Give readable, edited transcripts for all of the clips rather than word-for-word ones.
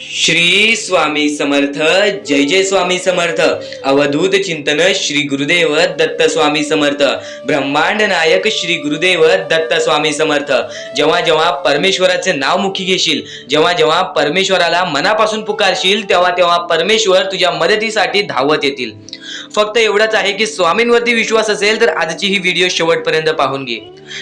श्री स्वामी समर्थ. जय जय स्वामी समर्थ. अवधूत चिंतन श्री गुरुदेव दत्त स्वामी समर्थ. ब्रह्मांड नायक श्री गुरुदेव दत्त स्वामी समर्थ. जेव्हा जेव्हा परमेश्वराचे नाव मुखी घेशील, जेव्हा जेव्हा परमेश्वराला मनापासून पुकारशील, तेव्हा तेव्हा परमेश्वर तुझ्या मदतीसाठी धावत येतील. फक्त एवढंच आहे की स्वामींवरती विश्वास असेल तर आजची ही व्हिडिओ शेवटपर्यंत पाहून घे.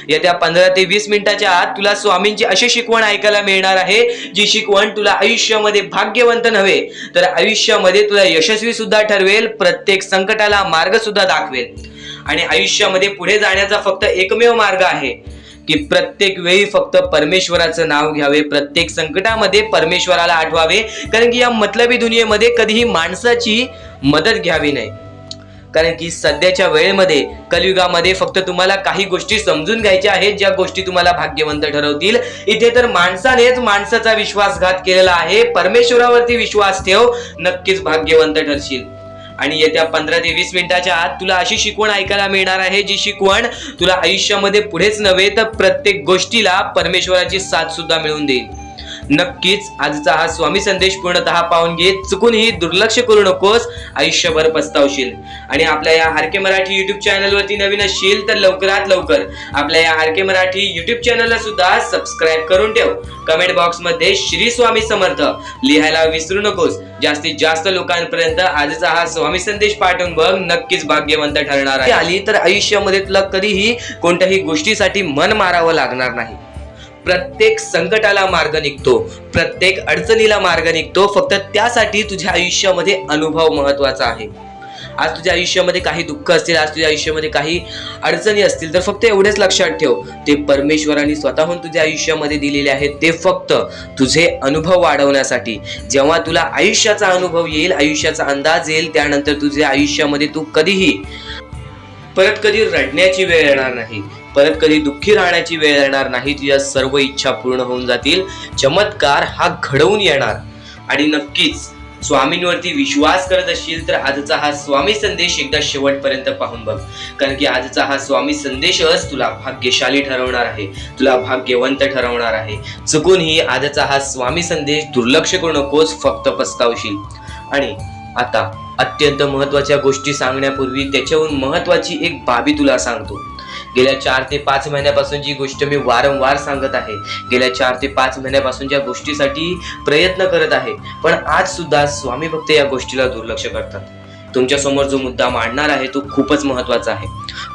येत्या 15 ते 20 मिनिटाच्या आत तुला स्वामींची अशी शिकवण ऐकायला मिळणार आहे, जी शिकवण तुला आयुष्यामध्ये भाग्यवंत नव्हे तर आयुष्यामध्ये तुला यशस्वी सुद्धा ठरवेल, प्रत्येक संकटाला मार्ग सुद्धा दाखवेल. आणि आयुष्यामध्ये पुढे जाण्याचा फक्त एकमेव मार्ग आहे की प्रत्येक वेळी फक्त परमेश्वराचं नाव घ्यावे, प्रत्येक संकटामध्ये परमेश्वराला आठवावे. कारण की या मतलबी दुनियेमध्ये कधीही माणसाची मदत घ्यावी नाही. कारण की सध्याच्या वेळेमध्ये कलियुगामध्ये फक्त तुम्हाला काही गोष्टी समजून घ्यायच्या आहेत, ज्या गोष्टी तुम्हाला भाग्यवंत ठरवतील. इथे तर माणसानेच माणसाचा विश्वासघात केलेला आहे. परमेश्वरावरती विश्वास ठेव, नक्कीच भाग्यवंत ठरशील. आणि येत्या 15 ते 20 मिनिटाच्या आत तुला अशी शिकवण ऐकायला मिळणार आहे, जी शिकवण तुला आयुष्यामध्ये पुढेच नव्हे तर प्रत्येक गोष्टीला परमेश्वराची साथ सुद्धा मिळवून देईल. नक्कीच आजचा हा स्वामी संदेश पूर्णतः पाहून घे. चुकूनही दुर्लक्ष करू नकोस, आयुष्यभर पस्तावशील. आणि आपल्या या आर के मराठी युट्यूब चॅनलवरती नवीन असशील तर लवकरात लवकर आपल्या या आर के मराठी युट्यूब चॅनलला सुद्धा सबस्क्राईब करून ठेव. कमेंट बॉक्स मध्ये श्री स्वामी समर्थ लिहायला विसरू नकोस. जास्तीत जास्त लोकांपर्यंत आजचा हा स्वामी संदेश पाठवून बघ, नक्कीच भाग्यवंत ठरणार आहे. आली तर आयुष्यामध्ये तुला कधीही कोणत्याही गोष्टीसाठी मन मारावं लागणार नाही. प्रत्येक संकटाला मार्ग निघतो, प्रत्येक अडचणीला मार्ग निघतो. फक्त त्यासाठी तुझ्या आयुष्यामध्ये अनुभव महत्वाचा आहे. आज तुझ्या आयुष्यामध्ये काही दुःख असतील, आज तुझ्या आयुष्यामध्ये काही अडचणी असतील, तर फक्त एवढेच लक्षात ठेव, ते परमेश्वराने स्वतःहून तुझ्या आयुष्यामध्ये दिलेले आहेत. ते फक्त तुझे अनुभव वाढवण्यासाठी. जेव्हा तुला आयुष्याचा अनुभव येईल, आयुष्याचा अंदाज येईल, त्यानंतर तुझ्या आयुष्यामध्ये तू कधीही परत कधी रडण्याची वेळ येणार नाही, परत कधी दुःखी राहण्याची वेळ येणार नाही. तुझ्या सर्व इच्छा पूर्ण होऊन जातील. चमत्कार हा घडवून येणार. आणि नक्कीच स्वामींवरती विश्वास करत असशील तर आजचा हा स्वामी संदेश एकदा शेवटपर्यंत पाहून बघ. कारण की आजचा हा स्वामी संदेशच तुला भाग्यशाली ठरवणार आहे, तुला भाग्यवंत ठरवणार आहे. चुकूनही आजचा हा स्वामी संदेश दुर्लक्ष करू नकोस, फक्त पस्तावशील. आणि आता अत्यंत महत्वाच्या गोष्टी सांगण्यापूर्वी त्याच्याहून महत्वाची एक बाबी तुला सांगतो. गेल्या 4 ते 5 महिन्यापासून जी गोष्ट मी वारंवार सांगत आहे, गेल्या 4 ते 5 महिन्यापासून ज्या गोष्टीसाठी प्रयत्न करत आहे, पण आज सुद्धा स्वामी भक्त या गोष्टीला दुर्लक्ष करतात. तुमच्या समोर जो मुद्दा मांडणार आहे तो खूपच महत्वाचा आहे.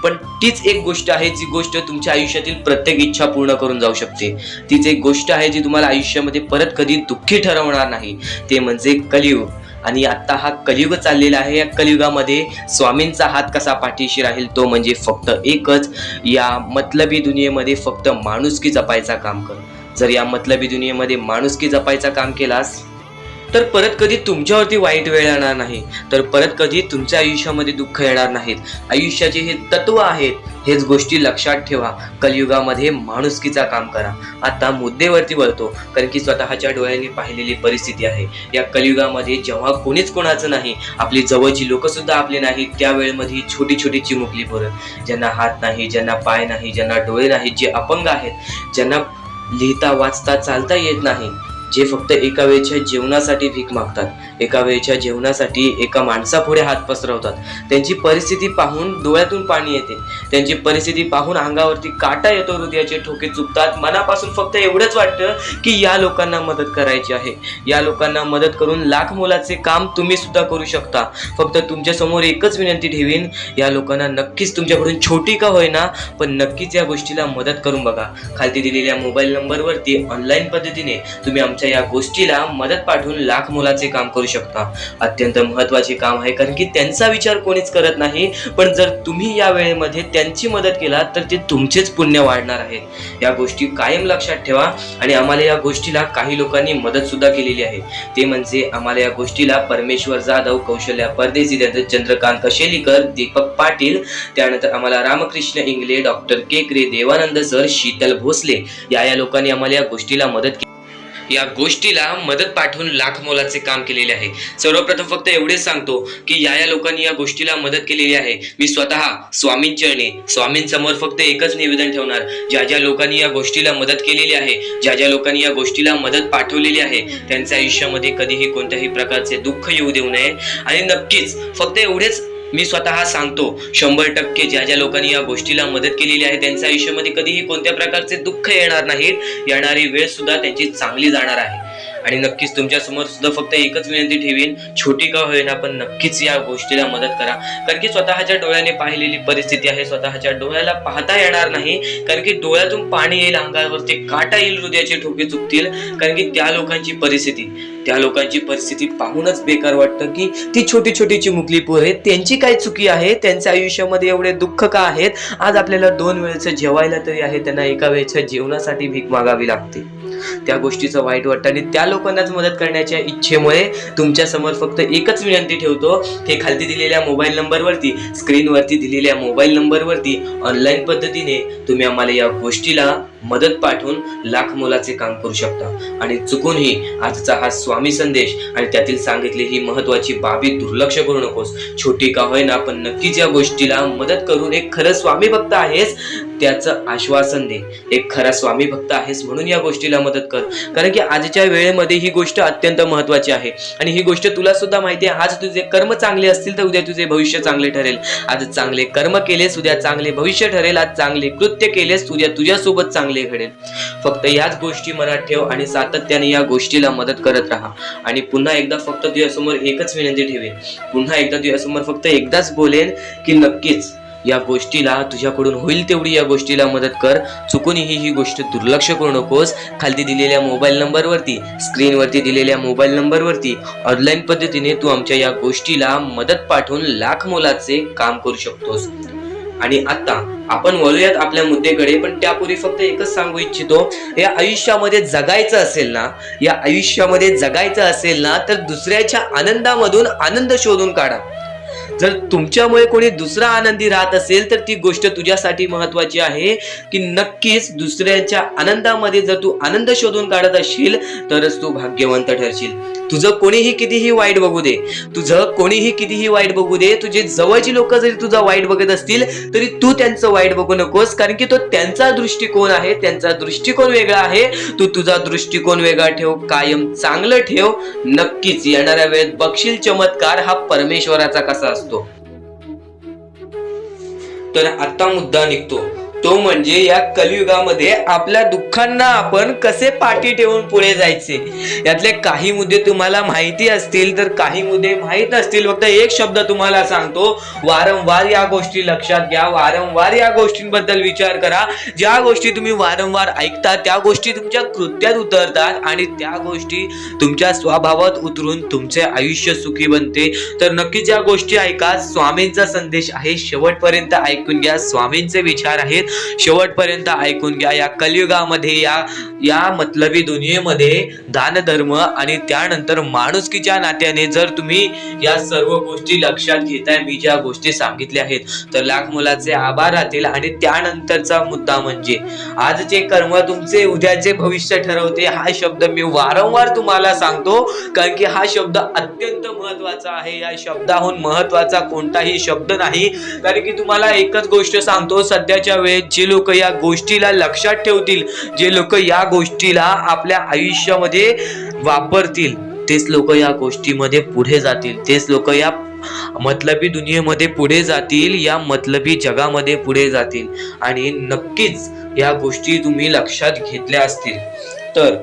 पण तीच एक गोष्ट आहे जी गोष्ट तुमच्या आयुष्यातील प्रत्येक इच्छा पूर्ण करून जाऊ शकते. तीच एक गोष्ट आहे जी तुम्हाला आयुष्यामध्ये परत कधी दुःखी ठरवणार नाही. ते म्हणजे कलियुग. आणि आता हा कलियुग चाललेला आहे. या कलियुगामध्ये स्वामींचा हात कसा पाठीशी राहील, तो म्हणजे फक्त एकच, या मतलबी दुनियेमध्ये फक्त माणुसकी जपायचा काम कर. जर या मतलबी दुनियेमध्ये माणुसकी जपायचा काम केलास तर परत कधी तुमच्यावरती वाईट वेळ येणार नाही, तर परत कधी तुमच्या आयुष्यामध्ये दुःख येणार नाहीत. आयुष्याचे हे तत्व आहेत, हेच गोष्टी लक्षात ठेवा. कलियुगामध्ये माणुसकीचा काम करा. आता मुद्देवरती वळतो, कारण की स्वतःच्या डोळ्यांनी पाहिलेली परिस्थिती आहे. या कलियुगामध्ये जेव्हा कोणीच कोणाचं नाही, आपली जवळची लोक सुद्धा आपले नाही, त्यावेळेमध्ये छोटी छोटी चिमुकली पोरं, ज्यांना हात नाही, ज्यांना पाय नाही, ज्यांना डोळे नाहीत, जे अपंग आहेत, ज्यांना लिहिता वाचता चालता येत नाही, जे फक्त एका वेळच्या जेवणासाठी भीक मागतात, एका वेळच्या जेवणासाठी एका माणसापुढे हात पसरवतात. त्यांची परिस्थिती पाहून डोळ्यातून पाणी येते. त्यांची परिस्थिती पाहून अंगावरती काटा येतो, हृदयाचे ठोके चुकतात. मनापासून फक्त एवढंच वाटतं की या लोकांना मदत करायची आहे. या लोकांना मदत करून लाख मोलाचे काम तुम्ही सुद्धा करू शकता. फक्त तुमच्या समोर एकच विनंती ठेवीन, या लोकांना नक्कीच तुमच्याकडून छोटी का होईना, पण नक्कीच या गोष्टीला मदत करून बघा. खालती दिलेल्या मोबाईल नंबरवरती ऑनलाईन पद्धतीने तुम्ही आमच्या या गोष्टीला मदत पाठवून लाख मोलाचे काम करू शकता. अत्यंत महत्वाचे काम आहे, कारण की त्यांचा विचार कोणीच करत नाही. पण जर तुम्ही या वेळेमध्ये त्यांची मदत केला तर ते तुमचेच पुण्य वाढणार आहे. या गोष्टी कायम लक्षात ठेवा. आणि आम्हाला या गोष्टीला काही लोकांनी मदत सुद्धा केलेली आहे. ते म्हणजे आम्हाला या गोष्टीला परमेश्वर जाधव, कौशल्या परदेशी, चंद्रकांत कशेलीकर, दीपक पाटील, त्यानंतर आम्हाला रामकृष्ण इंगले, डॉक्टर केकरे, देवानंद सर, शीतल भोसले, या लोकांनी आम्हाला या गोष्टीला मदत केली. या गोष्टीला मदत पाठवून लाख मोलाचे काम केलेले आहे. सर्वप्रथम फक्त एवढेच सांगतो की या लोकांनी या गोष्टीला मदत केलेली आहे. मी स्वतः स्वामींचरणी स्वामींसमोर फक्त एकच निवेदन ठेवणार, ज्या लोकांनी या गोष्टीला मदत केलेली आहे, ज्या लोकांनी या गोष्टीला मदत पाठवलेली आहे, त्यांच्या आयुष्यामध्ये कधीही कोणत्याही प्रकारचे दुःख येऊ देऊ नये. आणि नक्कीच फक्त एवढेच मी स्वतः सांगतो, 100% ज्या लोकांनी या गोष्टीला मदत केलेली आहे त्यांच्या आयुष्यामध्ये कधीही कोणत्या प्रकारचे दुःख येणार नाहीत. येणारी वेळ सुद्धा त्यांची चांगली जाणार आहे. आणि नक्कीच तुमच्या समोर सुद्धा फक्त एकच विनंती ठेवीन, छोटी का होईना पण नक्कीच या गोष्टीला मदत करा. कारण की स्वतःच्या डोळ्याने पाहिलेली परिस्थिती आहे, स्वतःच्या डोळ्याला पाहता येणार नाही. कारण की डोळ्यातून पाणी येईल, अंगावरती काटा येईल, हृदयाचे ठोके चुकतील. कारण की त्या लोकांची परिस्थिती पाहूनच बेकार वाटतं की ती छोटी छोटी चिमुकली पोरं आहेत, त्यांची काय चुकी आहे, त्यांच्या आयुष्यामध्ये एवढे दुःख का आहेत. आज आपल्याला 2 वेळेचं जेवायला तरी आहे, त्यांना एका वेळेच्या जेवणासाठी भीक मागावी लागते. त्या गोष्टीचं वाईट वाटतं. आणि त्या लोकांनाच मदत करण्याच्या इच्छेमुळे तुमच्या समोर फक्त एकच विनंती ठेवतो, हे खालती दिलेल्या मोबाईल नंबरवरती, स्क्रीनवरती दिलेल्या मोबाईल नंबरवरती ऑनलाईन पद्धतीने तुम्ही आम्हाला या गोष्टीला मदत पाठवून लाख मोलाचे काम करू शकता. आणि चुकूनही आजचा हा स्वामी संदेश आणि त्यातील सांगितली ही महत्वाची बाबी दुर्लक्ष करू नकोस. छोटी का होईना पण नक्कीच या गोष्टीला मदत करून एक खरं स्वामी भक्त आहेस त्याचं आश्वासन दे. एक खरा स्वामी भक्त आहेस म्हणून या गोष्टीला मदत कर. कारण की आजच्या वेळेमध्ये ही गोष्ट अत्यंत महत्वाची आहे. आणि ही गोष्ट तुला सुद्धा माहिती आहे, आज तुझे कर्म चांगले असतील तर उद्या तुझे भविष्य चांगले ठरेल. आज चांगले कर्म केलेस उद्या चांगले भविष्य ठरेल. आज चांगले कृत्य केलेस उद्या तुझ्यासोबत चांगले घडेल. फक्त याच गोष्टी मनात ठेव आणि सातत्याने या गोष्टीला मदत करत राहा. आणि पुन्हा एकदा फक्त तुझ्यासमोर एकच विनंती ठेवेन, पुन्हा एकदा तुझ्यासमोर फक्त एकदाच बोलेन की नक्कीच या गोष्टीला तुझ्याकडून होईल तेवढी या गोष्टीला मदत कर. चुकूनही ही गोष्ट दुर्लक्ष करू नकोस. खाली दिलेल्या मोबाईल नंबरवरती, स्क्रीनवरती दिलेल्या मोबाईल नंबरवरती ऑनलाईन पद्धतीने तू आमच्या या गोष्टीला मदत पाठवून लाख मोलाचे काम करू शकतोस. आणि आता आपण वळूयात आपल्या मुद्द्याकडे, पण त्यापूर्वी फक्त एकच सांगू इच्छितो, या आयुष्यामध्ये जगायचं असेल ना तर दुसऱ्याच्या आनंदामधून आनंद शोधून काढा. जर तुमच्यामुळे कोणी दुसरा आनंदी राहत असेल तर ती गोष्ट तुझ्यासाठी महत्वाची आहे की नक्कीच दुसऱ्याच्या आनंदामध्ये जर तू आनंद शोधून काढत असशील तरच तू भाग्यवंत ठरशील. तुझं कोणीही कितीही वाईट बघू दे, तुझे जवळची लोक जरी तुझा वाईट बघत असतील तरी तू त्यांचं वाईट बघू नकोस. कारण की तो त्यांचा दृष्टिकोन आहे, त्यांचा दृष्टिकोन वेगळा आहे. तू तुझा दृष्टिकोन वेगळा ठेव, कायम चांगलं ठेव. नक्कीच येणाऱ्या वेळेत बघशील चमत्कार हा परमेश्वराचा कसा असतो. तर आता मुद्दा निघतो तो म्हणजे या कलियुगामध्ये आपल्या दुःखांना आपण कसे पाठी ठेवून पुढे जायचे. यातले काही मुद्दे तुम्हाला माहिती असतील तर काही मुद्दे माहित नसतील. फक्त एक शब्द तुम्हाला सांगतो, वारंवार या गोष्टी लक्षात घ्या, वारंवार या गोष्टींबद्दल विचार करा. ज्या गोष्टी तुम्ही वारंवार ऐकता त्या गोष्टी तुमच्या कृत्यात उतरतात आणि त्या गोष्टी तुमच्या स्वभावात उतरून तुमचे आयुष्य सुखी बनते. तर नक्कीच या गोष्टी ऐका. स्वामींचा संदेश आहे, शेवटपर्यंत ऐकून घ्या. स्वामींचे विचार आहेत, शेवटपर्यंत ऐकून घ्या. या कलियुगामध्ये या मतलबी दुनियेमध्ये दान धर्म आणि त्यानंतर माणुसकीच्या नात्याने जर तुम्ही या सर्व गोष्टी लक्षात घेताय, मी ज्या गोष्टी सांगितल्या आहेत, तर लाख मोलाचे आभार राहतील. आणि त्यानंतरचा मुद्दा म्हणजे आजचे कर्म तुमचे उद्याचे भविष्य ठरवते. हा शब्द मी वारंवार तुम्हाला सांगतो कारण की हा शब्द अत्यंत महत्वाचा आहे. या शब्दाहून महत्वाचा कोणताही शब्द नाही. कारण की तुम्हाला एकच गोष्ट सांगतो, सध्याच्या वेळेत जे लोक या गोष्टीला लक्षात ठेवतील, जे लोक या गोष्टीला आपल्या आयुष्यामध्ये वापरतील, तेच लोक या गोष्टीमध्ये पुढे जातील, तेच लोक या मतलबी दुनियेमध्ये पुढे जातील, या मतलबी जगामध्ये पुढे जातील. आणि नक्कीच या गोष्टी तुम्ही लक्षात घेतल्या असतील तर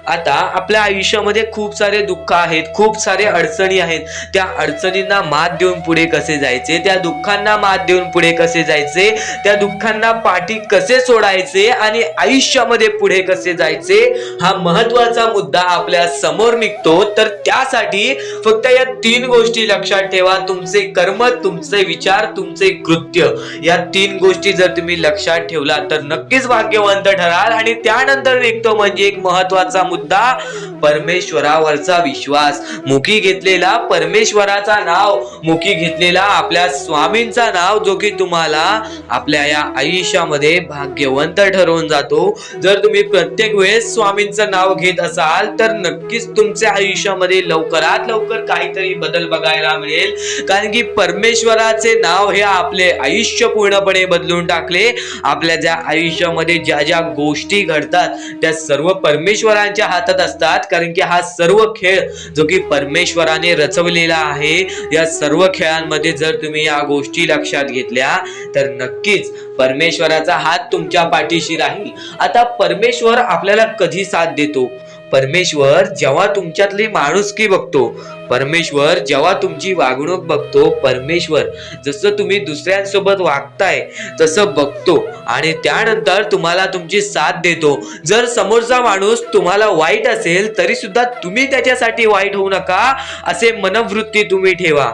आता आपल्या आयुष्यामध्ये खूप सारे दुःख आहेत, खूप सारे अडचणी आहेत. त्या अडचणींना मात देऊन पुढे कसे जायचे, त्या दुःखांना मात देऊन पुढे कसे जायचे, त्या दुःखांना पाठी कसे सोडायचे आणि आयुष्यामध्ये पुढे कसे जायचे, हा महत्वाचा मुद्दा आपल्या समोर निघतो. तर त्यासाठी फक्त या 3 गोष्टी लक्षात ठेवा. तुमचे कर्म, तुमचे विचार, तुमचे कृत्य, या 3 गोष्टी जर तुम्ही लक्षात ठेवला तर नक्कीच भाग्यवंत ठराल. आणि त्यानंतर निघतो म्हणजे एक महत्वाचा मुद्दा परमेश्वरावरचा विश्वास, मुखी घेतलेला परमेश्वराचा नाव, मुखी घेतलेला आपल्या स्वामींचा नाव, जो की तुम्हाला आपल्या या आयुष्यामध्ये भाग्यवंत ठरवून जातो. जर तुम्ही प्रत्येक वेळेस स्वामींचं नाव घेत असाल तर नक्कीच तुमच्या आयुष्यामध्ये लवकरात लवकर काहीतरी बदल बघायला मिळेल. कारण की परमेश्वराचे नाव हे आपले आयुष्य पूर्णपणे बदलून टाकले. आपल्या ज्या आयुष्यामध्ये ज्या ज्या गोष्टी घडतात त्या सर्व परमेश्वरांच्या हातात असतात. कारण की हा सर्व खेळ जो की परमेश्वराने रचवलेला आहे, या सर्व खेळांमध्ये जर तुम्ही या गोष्टी लक्षात घेतल्या तर नक्कीच परमेश्वराचा हात तुमच्या पाठीशी राहील. आता परमेश्वर आपल्याला कधी साथ देतो? परमेश्वर जेव्हा तुमच्यातली माणुसकी बघतो, परमेश्वर जेव्हा तुमची वागणूक बघतो, परमेश्वर जसं तुम्ही दुसऱ्यांसोबत वागताय तसं बघतो आणि त्यानंतर तुम्हाला तुमची साथ देतो. जर समोरचा माणूस तुम्हाला वाईट असेल तरी सुद्धा तुम्ही त्याच्यासाठी वाईट होऊ नका असे मनोवृत्ती तुम्ही ठेवा.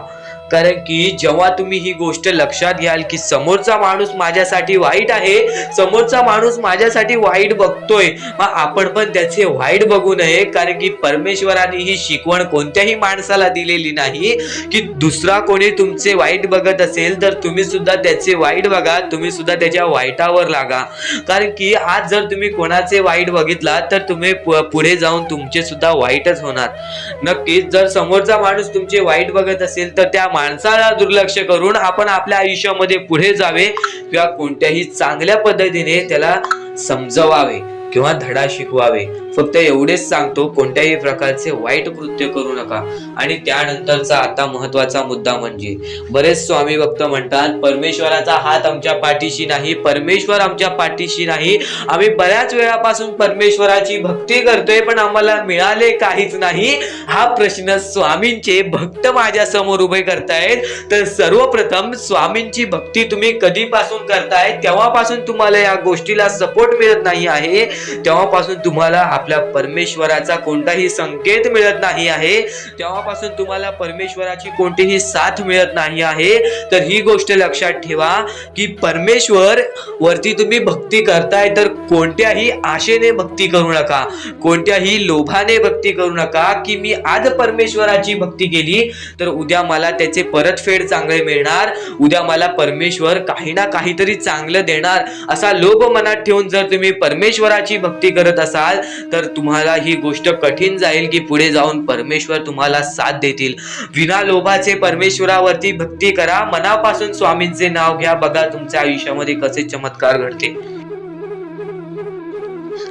कारण की जेव्हा तुम्ही ही गोष्ट लक्षात घ्याल की समोरचा माणूस माझ्यासाठी वाईट आहे, समोरचा माणूस माझ्यासाठी वाईट बघतोय, मग आपण पण त्याचे वाईट बघू नये. कारण की परमेश्वराने ही शिकवण कोणत्याही माणसाला दिलेली नाही की दुसरा कोणी तुमचे वाईट बघत असेल तर तुम्ही सुद्धा त्याचे वाईट बघा, तुम्ही सुद्धा त्याच्या वाईटावर लागा. कारण की आज जर तुम्ही कोणाचे वाईट बघितला तर तुम्ही पुढे जाऊन तुमचे सुद्धा वाईटच होणार. नक्कीच जर समोरचा माणूस तुमचे वाईट बघत असेल तर त्या माणसाला दुर्लक्ष करून आपण आपल्या आयुष्यामध्ये पुढे जावे किंवा कोणत्याही चांगल्या पद्धतीने त्याला समजवावे किंवा धडा शिकवावे. फक्त एवढेच सांगतो, कोणत्याही प्रकारचे वाईट कृत्य करू नका. आणि त्यानंतरचा आता महत्वाचा मुद्दा म्हणजे बरेच स्वामी भक्त म्हणतात परमेश्वराचा हात आमच्या पाठीशी नाही, परमेश्वर आमच्या पाठीशी नाही. आम्ही बऱ्याच वेळापासून परमेश्वराची भक्ती करतोय पण आम्हाला मिळाले काहीच नाही. हा प्रश्न स्वामींचे भक्त माझ्या समोर उभे करतायत. तर सर्वप्रथम स्वामींची भक्ती तुम्ही कधीपासून करताय तेव्हापासून तुम्हाला या गोष्टीला सपोर्ट मिळत नाही आहे, तेव्हापासून तुम्हाला आपल्या परमेश्वराचा कोणताही संकेत मिळत नाही आहे, तेव्हापासून तुम्हाला परमेश्वराची कोणतीही साथ मिळत नाही आहे. तर ही गोष्ट लक्षात ठेवा की परमेश्वर वरती तुम्ही भक्ती करताय तर कोणत्याही आशेने भक्ती करू नका, कोणत्याही लोभाने भक्ती करू नका की मी आज परमेश्वराची भक्ती केली तर उद्या मला त्याचे परतफेड चांगले मिळणार, उद्या मला परमेश्वर काही ना काहीतरी चांगलं देणार, असा लोभ मनात ठेवून जर तुम्ही परमेश्वराची भक्ती करत असाल तर तुम्हाला ही गोष्ट कठीण जाईल की पुढे जाऊन परमेश्वर तुम्हाला साथ देतील. विना लोभाचे परमेश्वरावरती भक्ती करा, मनापासून स्वामींचे नाव घ्या, बघा तुमच्या आयुष्यामध्ये कसे चमत्कार घडते.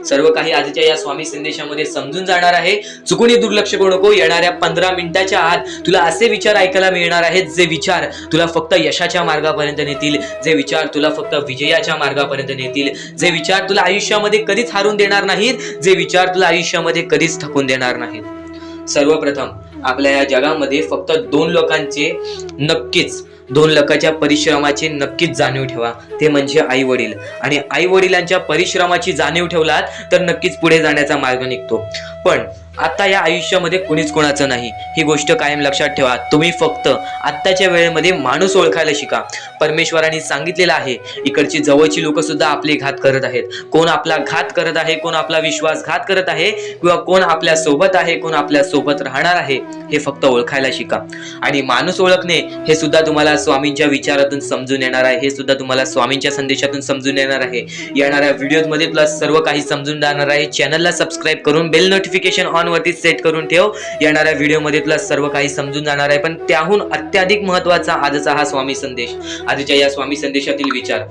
सर्व काही आजच्या या स्वामी संदेशामध्ये समजून जाणार आहे. चुकूनही दुर्लक्ष करू नको. येणाऱ्या 15 मिनिटाच्या आत तुला असे विचार ऐकायला मिळणार आहेत जे विचार तुला फक्त यशाच्या मार्गापर्यंत नेतील, जे विचार तुला फक्त विजयाच्या मार्गापर्यंत नेतील, जे विचार तुला आयुष्यामध्ये कधीच हारून देणार नाहीत, जे विचार तुला आयुष्यामध्ये कधीच थकून देणार नाहीत. सर्वप्रथम आपल्या या जगामध्ये फक्त 2 लोकांचे नक्कीच 2 लोकांच्या परिश्रमाची नक्कीच जाणीव ठेवा, ते म्हणजे आई वडील. आणि आई वडिलांच्या परिश्रमाची जाणीव ठेवलात तर नक्कीच पुढे जाण्याचा मार्ग निघतो. पण आता या आयुष्यामध्ये कुणीच कोणाचं नाही, ही गोष्ट कायम लक्षात ठेवा. तुम्ही फक्त आत्ताच्या वेळेमध्ये माणूस ओळखायला शिका. परमेश्वराने सांगितलेलं आहे इकडची जवळची लोक सुद्धा आपले घात करत आहेत. कोण आपला घात करत आहे, कोण आपला विश्वासघात करत आहे किंवा कोण आपल्या सोबत आहे, कोण आपल्या सोबत राहणार आहे, हे फक्त ओळखायला शिका. आणि माणूस ओळखणे हे सुद्धा तुम्हाला स्वामींच्या विचारातून समजून येणार आहे, हे सुद्धा तुम्हाला स्वामींच्या संदेशातून समजून येणार आहे. येणाऱ्या व्हिडिओमध्ये तुला सर्व काही समजून जाणार आहे. चॅनलला सबस्क्राईब करून बेल नोटिफिकेशन ऑन वरती सेट करून ठेव. येणाऱ्या व्हिडिओमध्ये तुला सर्व काही समजून जाणार आहे. पण त्याहून अत्याधिक महत्वाचा आजचा हा स्वामी संदेश, आजच्या या स्वामी संदेशातील विचार.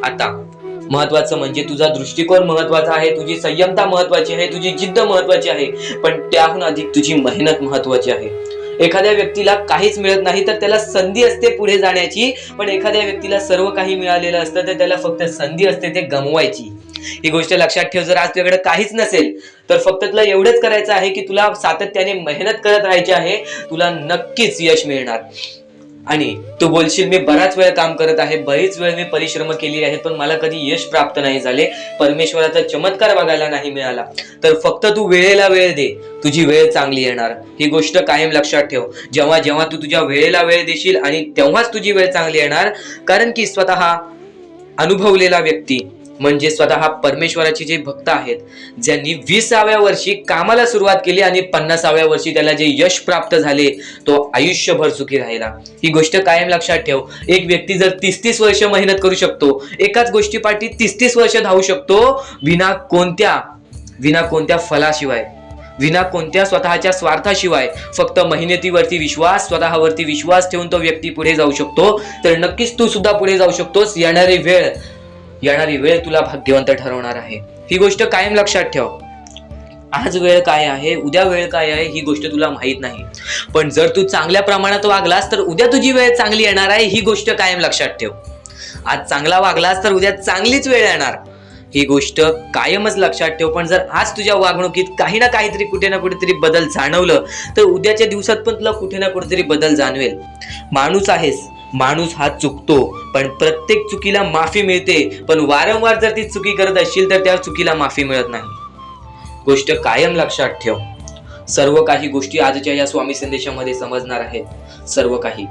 आता महत्वाचं म्हणजे तुझा दृष्टिकोन महत्वाचा आहे, तुझी संयमता महत्वाची आहे, तुझी जिद्द महत्वाची आहे, पण त्याहून अधिक तुझी मेहनत महत्वाची आहे. एखाद्या व्यक्तीला काहीच मिळत नाही तर त्याला संधी असते पुढे जाण्याची, पण एखाद्या व्यक्तीला सर्व काही मिळालेलं असतं तर त्याला फक्त संधी असते ते गमवायची. ही गोष्ट लक्षात ठेव. जर आज तुझ्याकडे काहीच नसेल तर फक्त तुला एवढंच करायचं आहे की तुला सातत्याने मेहनत करत राहायची आहे, तुला नक्कीच यश मिळणार. आणि तू बोलशील मी बराच वेळ काम करत आहे, बरीच वेळ मी परिश्रम केली आहेत पण मला कधी यश प्राप्त नाही झाले, परमेश्वराचा चमत्कार बघायला नाही मिळाला. तर फक्त तू वेळेला वेळ दे, तुझी वेळ चांगली येणार. ही गोष्ट कायम लक्षात ठेव. जेव्हा जेव्हा तू तुझ्या वेळेला वेळ देशील आणि तेव्हाच तुझी वेळ चांगली येणार. कारण की स्वतः अनुभवलेला व्यक्ती म्हणजे स्वतः परमेश्वराचे जे भक्त आहेत, ज्यांनी 20व्या वर्षी कामाला सुरुवात केली आणि 50व्या वर्षी त्याला जे यश प्राप्त झाले, तो आयुष्यभर सुखी राहिला. ही गोष्ट कायम लक्षात ठेव. एक व्यक्ती जर 30-30 वर्ष मेहनत करू शकतो, एकाच गोष्टीपाठी 30-30 वर्ष धावू शकतो, विना कोणत्या फलाशिवाय, विना कोणत्या स्वतःच्या स्वार्थाशिवाय, फक्त मेहनतीवरती विश्वास, स्वतःवरती विश्वास ठेवून तो व्यक्ती पुढे जाऊ शकतो, तर नक्कीच तू सुद्धा पुढे जाऊ शकतोस. येणारी वेळ तुला भाग्यवंत ठरवणार आहे. ही गोष्ट कायम लक्षात ठेव. आज वेळ काय आहे, उद्या वेळ काय आहे, ही गोष्ट तुला माहित नाही. पण जर तू चांगल्या प्रमाणात वागलास तर उद्या तुझी वेळ चांगली येणार आहे. ही गोष्ट कायम लक्षात ठेव. आज चांगला वागलास तर उद्या चांगलीच वेळ येणार. ही गोष्ट कायमच लक्षात ठेव. पण जर आज तुझ्या वागणुकीत काही ना काहीतरी, कुठे ना कुठेतरी बदल जाणवलं, तर उद्याच्या दिवसात पण तुला कुठे ना कुठेतरी बदल जाणवेल. माणूस आहेस, माणूस हा चुकतो, पण प्रत्येक चुकीला माफी मिळते. पण वारंवार जर ती चुकी करत असशील तर त्या चुकीला माफी मिळत नाही. गोष्ट कायम लक्षात ठेव. सर्व काही गोष्टी आजच्या या स्वामी संदेशामध्ये समजणार आहेत, सर्व काही.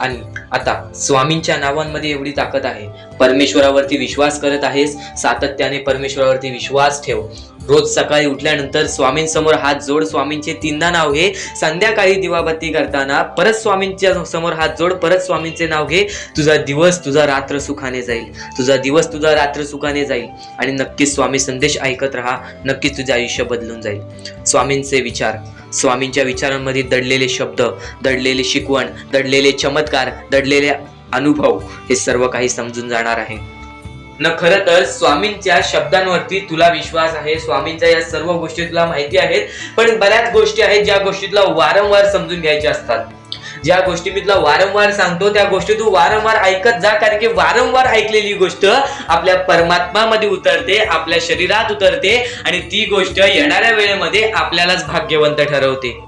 आणि आता स्वामींच्या नावांमध्ये एवढी ताकद आहे. परमेश्वरावरती विश्वास करत आहेस, सातत्याने परमेश्वरावरती विश्वास ठेव. रोज सकाळी उठल्यानंतर स्वामींसमोर हात जोड, स्वामींचे 3दा नाव घे. संध्याकाळी दिवाबत्ती करताना परत स्वामींच्या समोर हात जोड, परत स्वामींचे नाव घे. तुझा दिवस, तुझा रात्र सुखाने जाईल. तुझा दिवस, तुझा रात्र सुखाने जाईल. आणि नक्कीच स्वामी संदेश ऐकत राहा. नक्कीच तुझे आयुष्य बदलून जाईल. स्वामींचे विचार, स्वामींच्या विचारांमध्ये दडलेले शब्द, दडलेले शिकवण, दडलेले चमत्कार, दडलेले अनुभव, हे सर्व काही समजून जाणार आहे. खरं तर स्वामींच्या शब्दांवरती तुला विश्वास आहे, स्वामींच्या या सर्व गोष्टी तुला माहिती आहेत. पण बऱ्याच गोष्टी आहेत ज्या गोष्टी तुला वारंवार समजून घ्यायच्या असतात. ज्या गोष्टी मी तुला वारंवार सांगतो त्या गोष्टी तू वारंवार ऐकत जा. कारण की वारंवार ऐकलेली गोष्ट आपल्या परमात्मामध्ये उतरते, आपल्या शरीरात उतरते, आणि ती गोष्ट येणाऱ्या वेळेमध्ये आपल्यालाच भाग्यवंत ठरवते.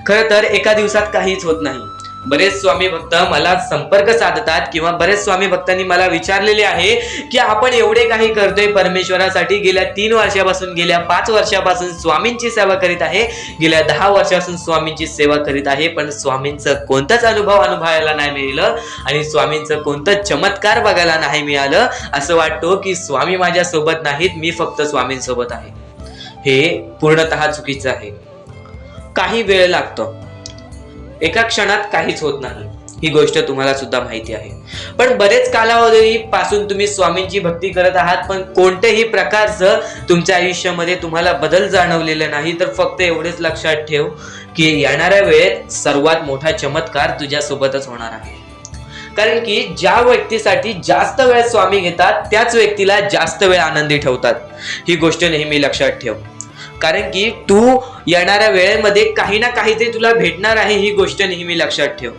खरं तर एका दिवसात काहीच होत नाही. बरेच स्वामी भक्त मला संपर्क साधतात, किंवा बरेच स्वामी भक्तांनी मला विचारलेले आहे की आपण एवढे काही करतोय परमेश्वरासाठी. गेल्या 3 वर्षापासून, गेल्या 5 वर्षापासून स्वामींची सेवा करीत आहे, गेल्या 10 वर्षापासून स्वामींची सेवा करीत आहे, पण स्वामींचं कोणताच अनुभव अनुभवायला नाही मिळालं, आणि स्वामींचं कोणतं चमत्कार बघायला नाही मिळालं. असं वाटतं की स्वामी माझ्या सोबत नाहीत, मी फक्त स्वामींसोबत आहे. हे पूर्णतः चुकीचं आहे. काही वेळ लागतो, एका क्षणात काहीच होत नाही. ही गोष्ट तुम्हाला सुद्धा माहिती आहे. पण बरेच कालावधीपासून तुम्ही स्वामींची भक्ती करत आहात, पण कोणत्याही प्रकारचं तुमच्या आयुष्यामध्ये तुम्हाला बदल जाणवलेला नाही. तर फक्त एवढेच लक्षात ठेव की येणाऱ्या वेळेत सर्वात मोठा चमत्कार तुझ्या सोबतच होणार आहे. कारण की ज्या व्यक्तीसाठी जास्त वेळ स्वामी घेतात, त्याच व्यक्तीला जास्त वेळ आनंदी ठेवतात. ही गोष्ट नेहमी लक्षात ठेव. कारण की तू येणाऱ्या वेळेमध्ये काही ना काहीतरी तुला भेटणार आहे. ही गोष्ट नेहमी लक्षात ठेव.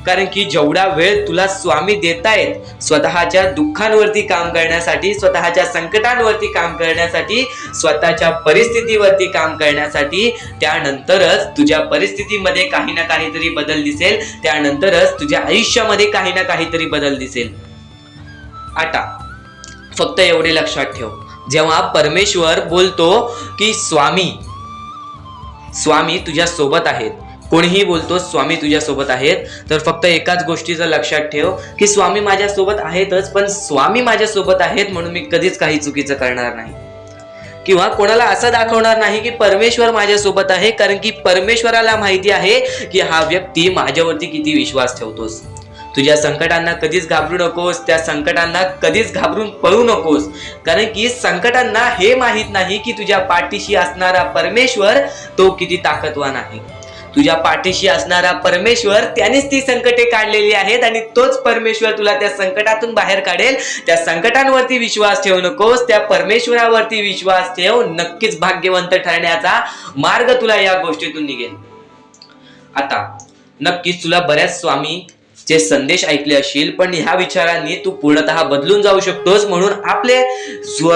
कारण की जेवढा वेळ तुला स्वामी देतायत स्वतःच्या दुःखांवरती काम करण्यासाठी, स्वतःच्या संकटांवरती काम करण्यासाठी, स्वतःच्या परिस्थितीवरती काम करण्यासाठी, त्यानंतरच तुझ्या परिस्थितीमध्ये काही ना काहीतरी बदल दिसेल, त्यानंतरच तुझ्या आयुष्यामध्ये काही ना काहीतरी बदल दिसेल. आता फक्त एवढे लक्षात ठेव, जेव्हा परमेश्वर बोलतो की स्वामी तुझ्या सोबत आहेत, कोणीही बोलतो स्वामी तुझ्या सोबत आहेत, तर फक्त एकाच गोष्टीचं लक्षात ठेव की स्वामी माझ्या सोबत आहेतच, पण स्वामी माझ्या सोबत आहेत म्हणून मी कधीच काही चुकीचं करणार नाही, किंवा कोणाला असं दाखवणार नाही की परमेश्वर माझ्या सोबत आहे. कारण की परमेश्वराला माहिती आहे की हा व्यक्ती माझ्यावरती किती विश्वास ठेवतोस. तुझ्या संकटांना कधीच घाबरू नकोस, त्या संकटांना कधीच घाबरून पळू नकोस. कारण की संकटांना हे माहित नाही की तुझ्या पाठीशी असणारा परमेश्वर तो किती ताकदवान आहे. तुझ्या पाठीशी असणारा परमेश्वर, त्यानेच ती संकटे काढलेली आहेत, आणि तोच परमेश्वर तुला त्या संकटातून बाहेर काढेल. त्या संकटांवरती विश्वास ठेवू नकोस, त्या परमेश्वरावरती विश्वास ठेव. नक्कीच भाग्यवंत ठरण्याचा मार्ग तुला या गोष्टीतून निघेल. आता नक्कीच तुला बऱ्याच स्वामी चे संदेश ऐकले असतील, पण ह्या विचारांनी तू पूर्णतः बदलून जाऊ शकतोस. म्हणून आपले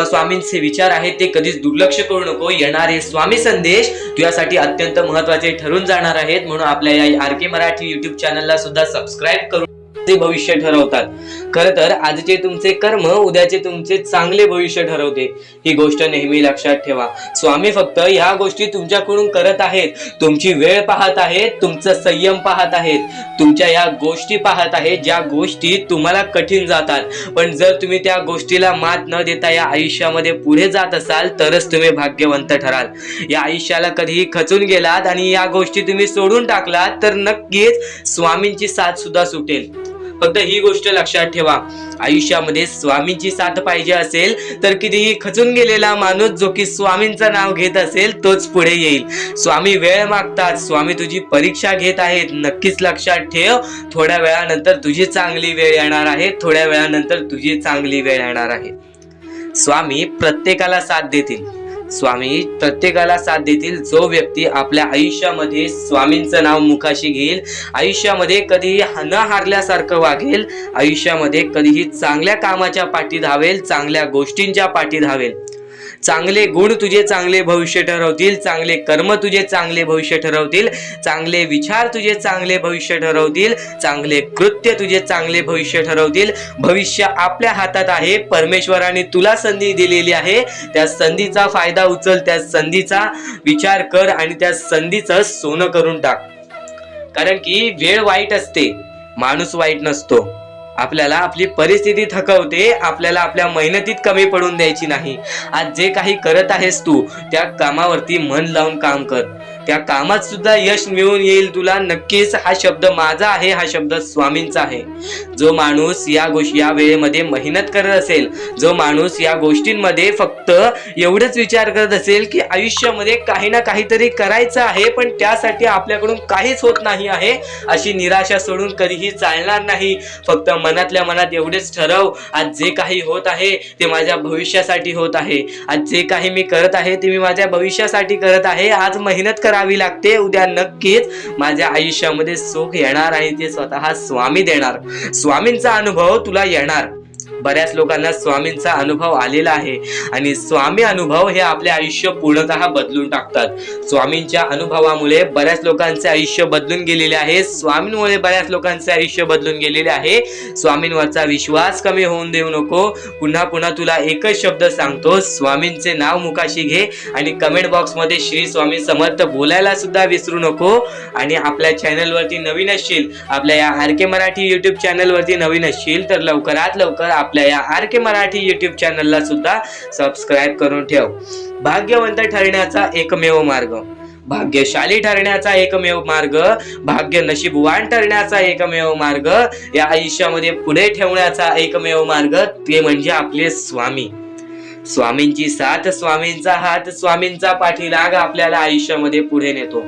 स्वामींचे विचार आहेत ते कधीच दुर्लक्ष करू नको. येणारे स्वामी संदेश तुझ्यासाठी अत्यंत महत्वाचे ठरून जाणार आहेत. म्हणून आपल्या या RK मराठी YouTube चॅनलला सुद्धा सबस्क्राईब करून ते भविष्य ठरवतात. खर तर आजचे तुमचे कर्म उद्याचे तुमचे चांगले भविष्य ठरवते. ही गोष्ट नेहमी लक्षात ठेवा. स्वामी फक्त ह्या गोष्टी तुमच्याकडून करत आहेत, तुमची वेळ पाहत आहेत, तुमचा संयम पाहत आहेत, तुमच्या या गोष्टी पाहत आहेत ज्या गोष्टी तुम्हाला कठीण जातात. पण जर तुम्ही त्या गोष्टीला मात न देता या आयुष्यामध्ये पुढे जात असाल तरच तुम्ही भाग्यवंत ठराल. या आयुष्याला कधीही खचून गेलात आणि या गोष्टी तुम्ही सोडून टाकलात तर नक्कीच स्वामींची साथ सुद्धा सुटेल. फक्त ही गोष्ट लक्षात ठेवा, आयुष्यामध्ये स्वामींची साथ पाहिजे असेल तर कितीही खचून गेलेला माणूस जो की स्वामींचं नाव घेत असेल तोच पुढे येईल. स्वामी वेळ मागतात, स्वामी तुझी परीक्षा घेत आहेत. नक्कीच लक्षात ठेव, थोड्या वेळानंतर तुझी चांगली वेळ येणार आहे, थोड्या वेळानंतर तुझी चांगली वेळ येणार आहे. स्वामी प्रत्येकाला साथ देतील. स्वामी प्रत्येकाला साथ देतील. जो व्यक्ती आपल्या आयुष्यामध्ये स्वामींचं नाव मुखाशी घेईल, आयुष्यामध्ये कधीही न हारल्यासारखं वागेल, आयुष्यामध्ये कधीही चांगल्या कामाच्या पाठी धावेल, चांगल्या गोष्टींच्या पाठी धावेल. चांगले गुण तुझे चांगले भविष्य ठरवतील, चांगले कर्म तुझे चांगले भविष्य ठरवतील, चांगले विचार तुझे चांगले भविष्य ठरवतील, चांगले कृत्य तुझे चांगले भविष्य ठरवतील. भविष्य आपल्या हातात आहे. परमेश्वराने तुला संधी दिलेली आहे. त्या संधीचा फायदा उचल, त्या संधीचा विचार कर आणि त्या संधीचं सोनं करून टाक. कारण की वेळ वाईट असते, माणूस वाईट नसतो. आपल्याला आपली परिस्थिती थकवते, आपल्याला आपल्या मेहनतीत कमी पडून द्यायची नाही. आज जे काही करत आहेस तू त्या कामावरती मन लावून काम कर, त्या कामात सुद्धा यश मिळून येईल तुला. नक्कीच हा शब्द माझा आहे, हा शब्द स्वामींचा आहे. जो माणूस या वेळेमध्ये मेहनत करत असेल, जो माणूस या गोष्टींमध्ये फक्त एवढंच विचार करत असेल की आयुष्यामध्ये काही ना काहीतरी करायचं आहे पण त्यासाठी आपल्याकडून काहीच होत नाही आहे, अशी निराशा सोडून कधीही चालणार नाही. फक्त मनातल्या मनात एवढेच ठरव, आज जे काही होत आहे ते माझ्या भविष्यासाठी होत आहे. आज जे काही मी करत आहे ते मी माझ्या भविष्यासाठी करत आहे. आज मेहनत करावी लागते, उद्या नक्कीच माझ्या आयुष्यामध्ये सुख येणार आणि ते स्वतः स्वामी देणार. स्वामींचा अनुभव तुला येणार. बऱ्याच लोकांना स्वामींचा अनुभव आलेला आहे आणि स्वामी अनुभव हे आपले आयुष्य पूर्णतः बदलून टाकतात. स्वामींच्या अनुभवामुळे बऱ्याच लोकांचे आयुष्य बदलून गेलेले आहे. स्वामींमुळे बऱ्याच लोकांचे आयुष्य बदलून गेलेले आहे. स्वामींवरचा विश्वास कमी होऊन देऊ नको. पुन्हा पुन्हा तुला एकच शब्द सांगतो, स्वामींचे नाव मुखाशी घे आणि कमेंट बॉक्स मध्ये श्री स्वामी समर्थ बोलायला सुद्धा विसरू नको. आणि आपल्या चॅनलवरती नवीन असशील, आपल्या या आर.के. मराठी युट्यूब चॅनलवरती नवीन असशील तर लवकरात लवकर आपल्या या आर.के. मराठी युट्यूब चॅनलला सुद्धा सबस्क्राईब करून ठेव. भाग्यवंत ठरण्याचा एकमेव मार्ग, भाग्यशाली ठरण्याचा एकमेव मार्ग, भाग्य नशीबवान ठरण्याचा एकमेव मार्ग, या आयुष्यामध्ये पुढे ठेवण्याचा एकमेव मार्ग ते म्हणजे आपले स्वामी. स्वामींची साथ, स्वामींचा हात, स्वामींचा पाठीलाग आपल्याला आयुष्यामध्ये पुढे नेतो.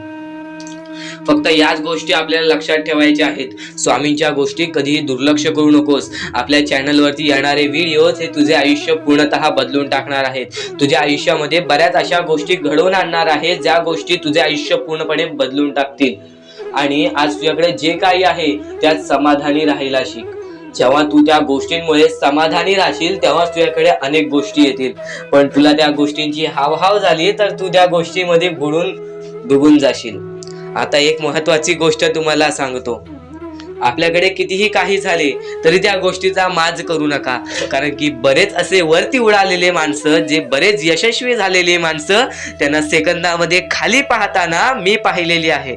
फक्त याच गोष्टी आपल्याला लक्षात ठेवायच्या आहेत. स्वामींच्या गोष्टी कधीही दुर्लक्ष करू नकोस. आपल्या चॅनलवरती येणारे व्हिडिओज हे तुझे आयुष्य पूर्णतः बदलून टाकणार आहेत. तुझ्या आयुष्यामध्ये बऱ्याच अशा गोष्टी घडवून आणणार आहेत ज्या गोष्टी तुझे आयुष्य पूर्णपणे बदलून टाकतील. आणि आज तुझ्याकडे जे काही आहे त्यात समाधानी राहायला शिक. जेव्हा तू त्या गोष्टींमुळे समाधानी राहशील तेव्हा तुझ्याकडे अनेक गोष्टी येतील. पण तुला त्या गोष्टींची हावहाव झाली तर तू त्या गोष्टीमध्ये बुडून डुबून जाशील. आता एक महत्वाची गोष्ट तुम्हाला सांगतो, आपल्याकडे कितीही काही झाले तरी त्या गोष्टीचा माज करू नका. कारण की बरेच असे वरती उडालेले माणसं, जे बरेच यशस्वी झालेले माणसं, त्यांना सेकंदामध्ये खाली पाहताना मी पाहिलेली आहे.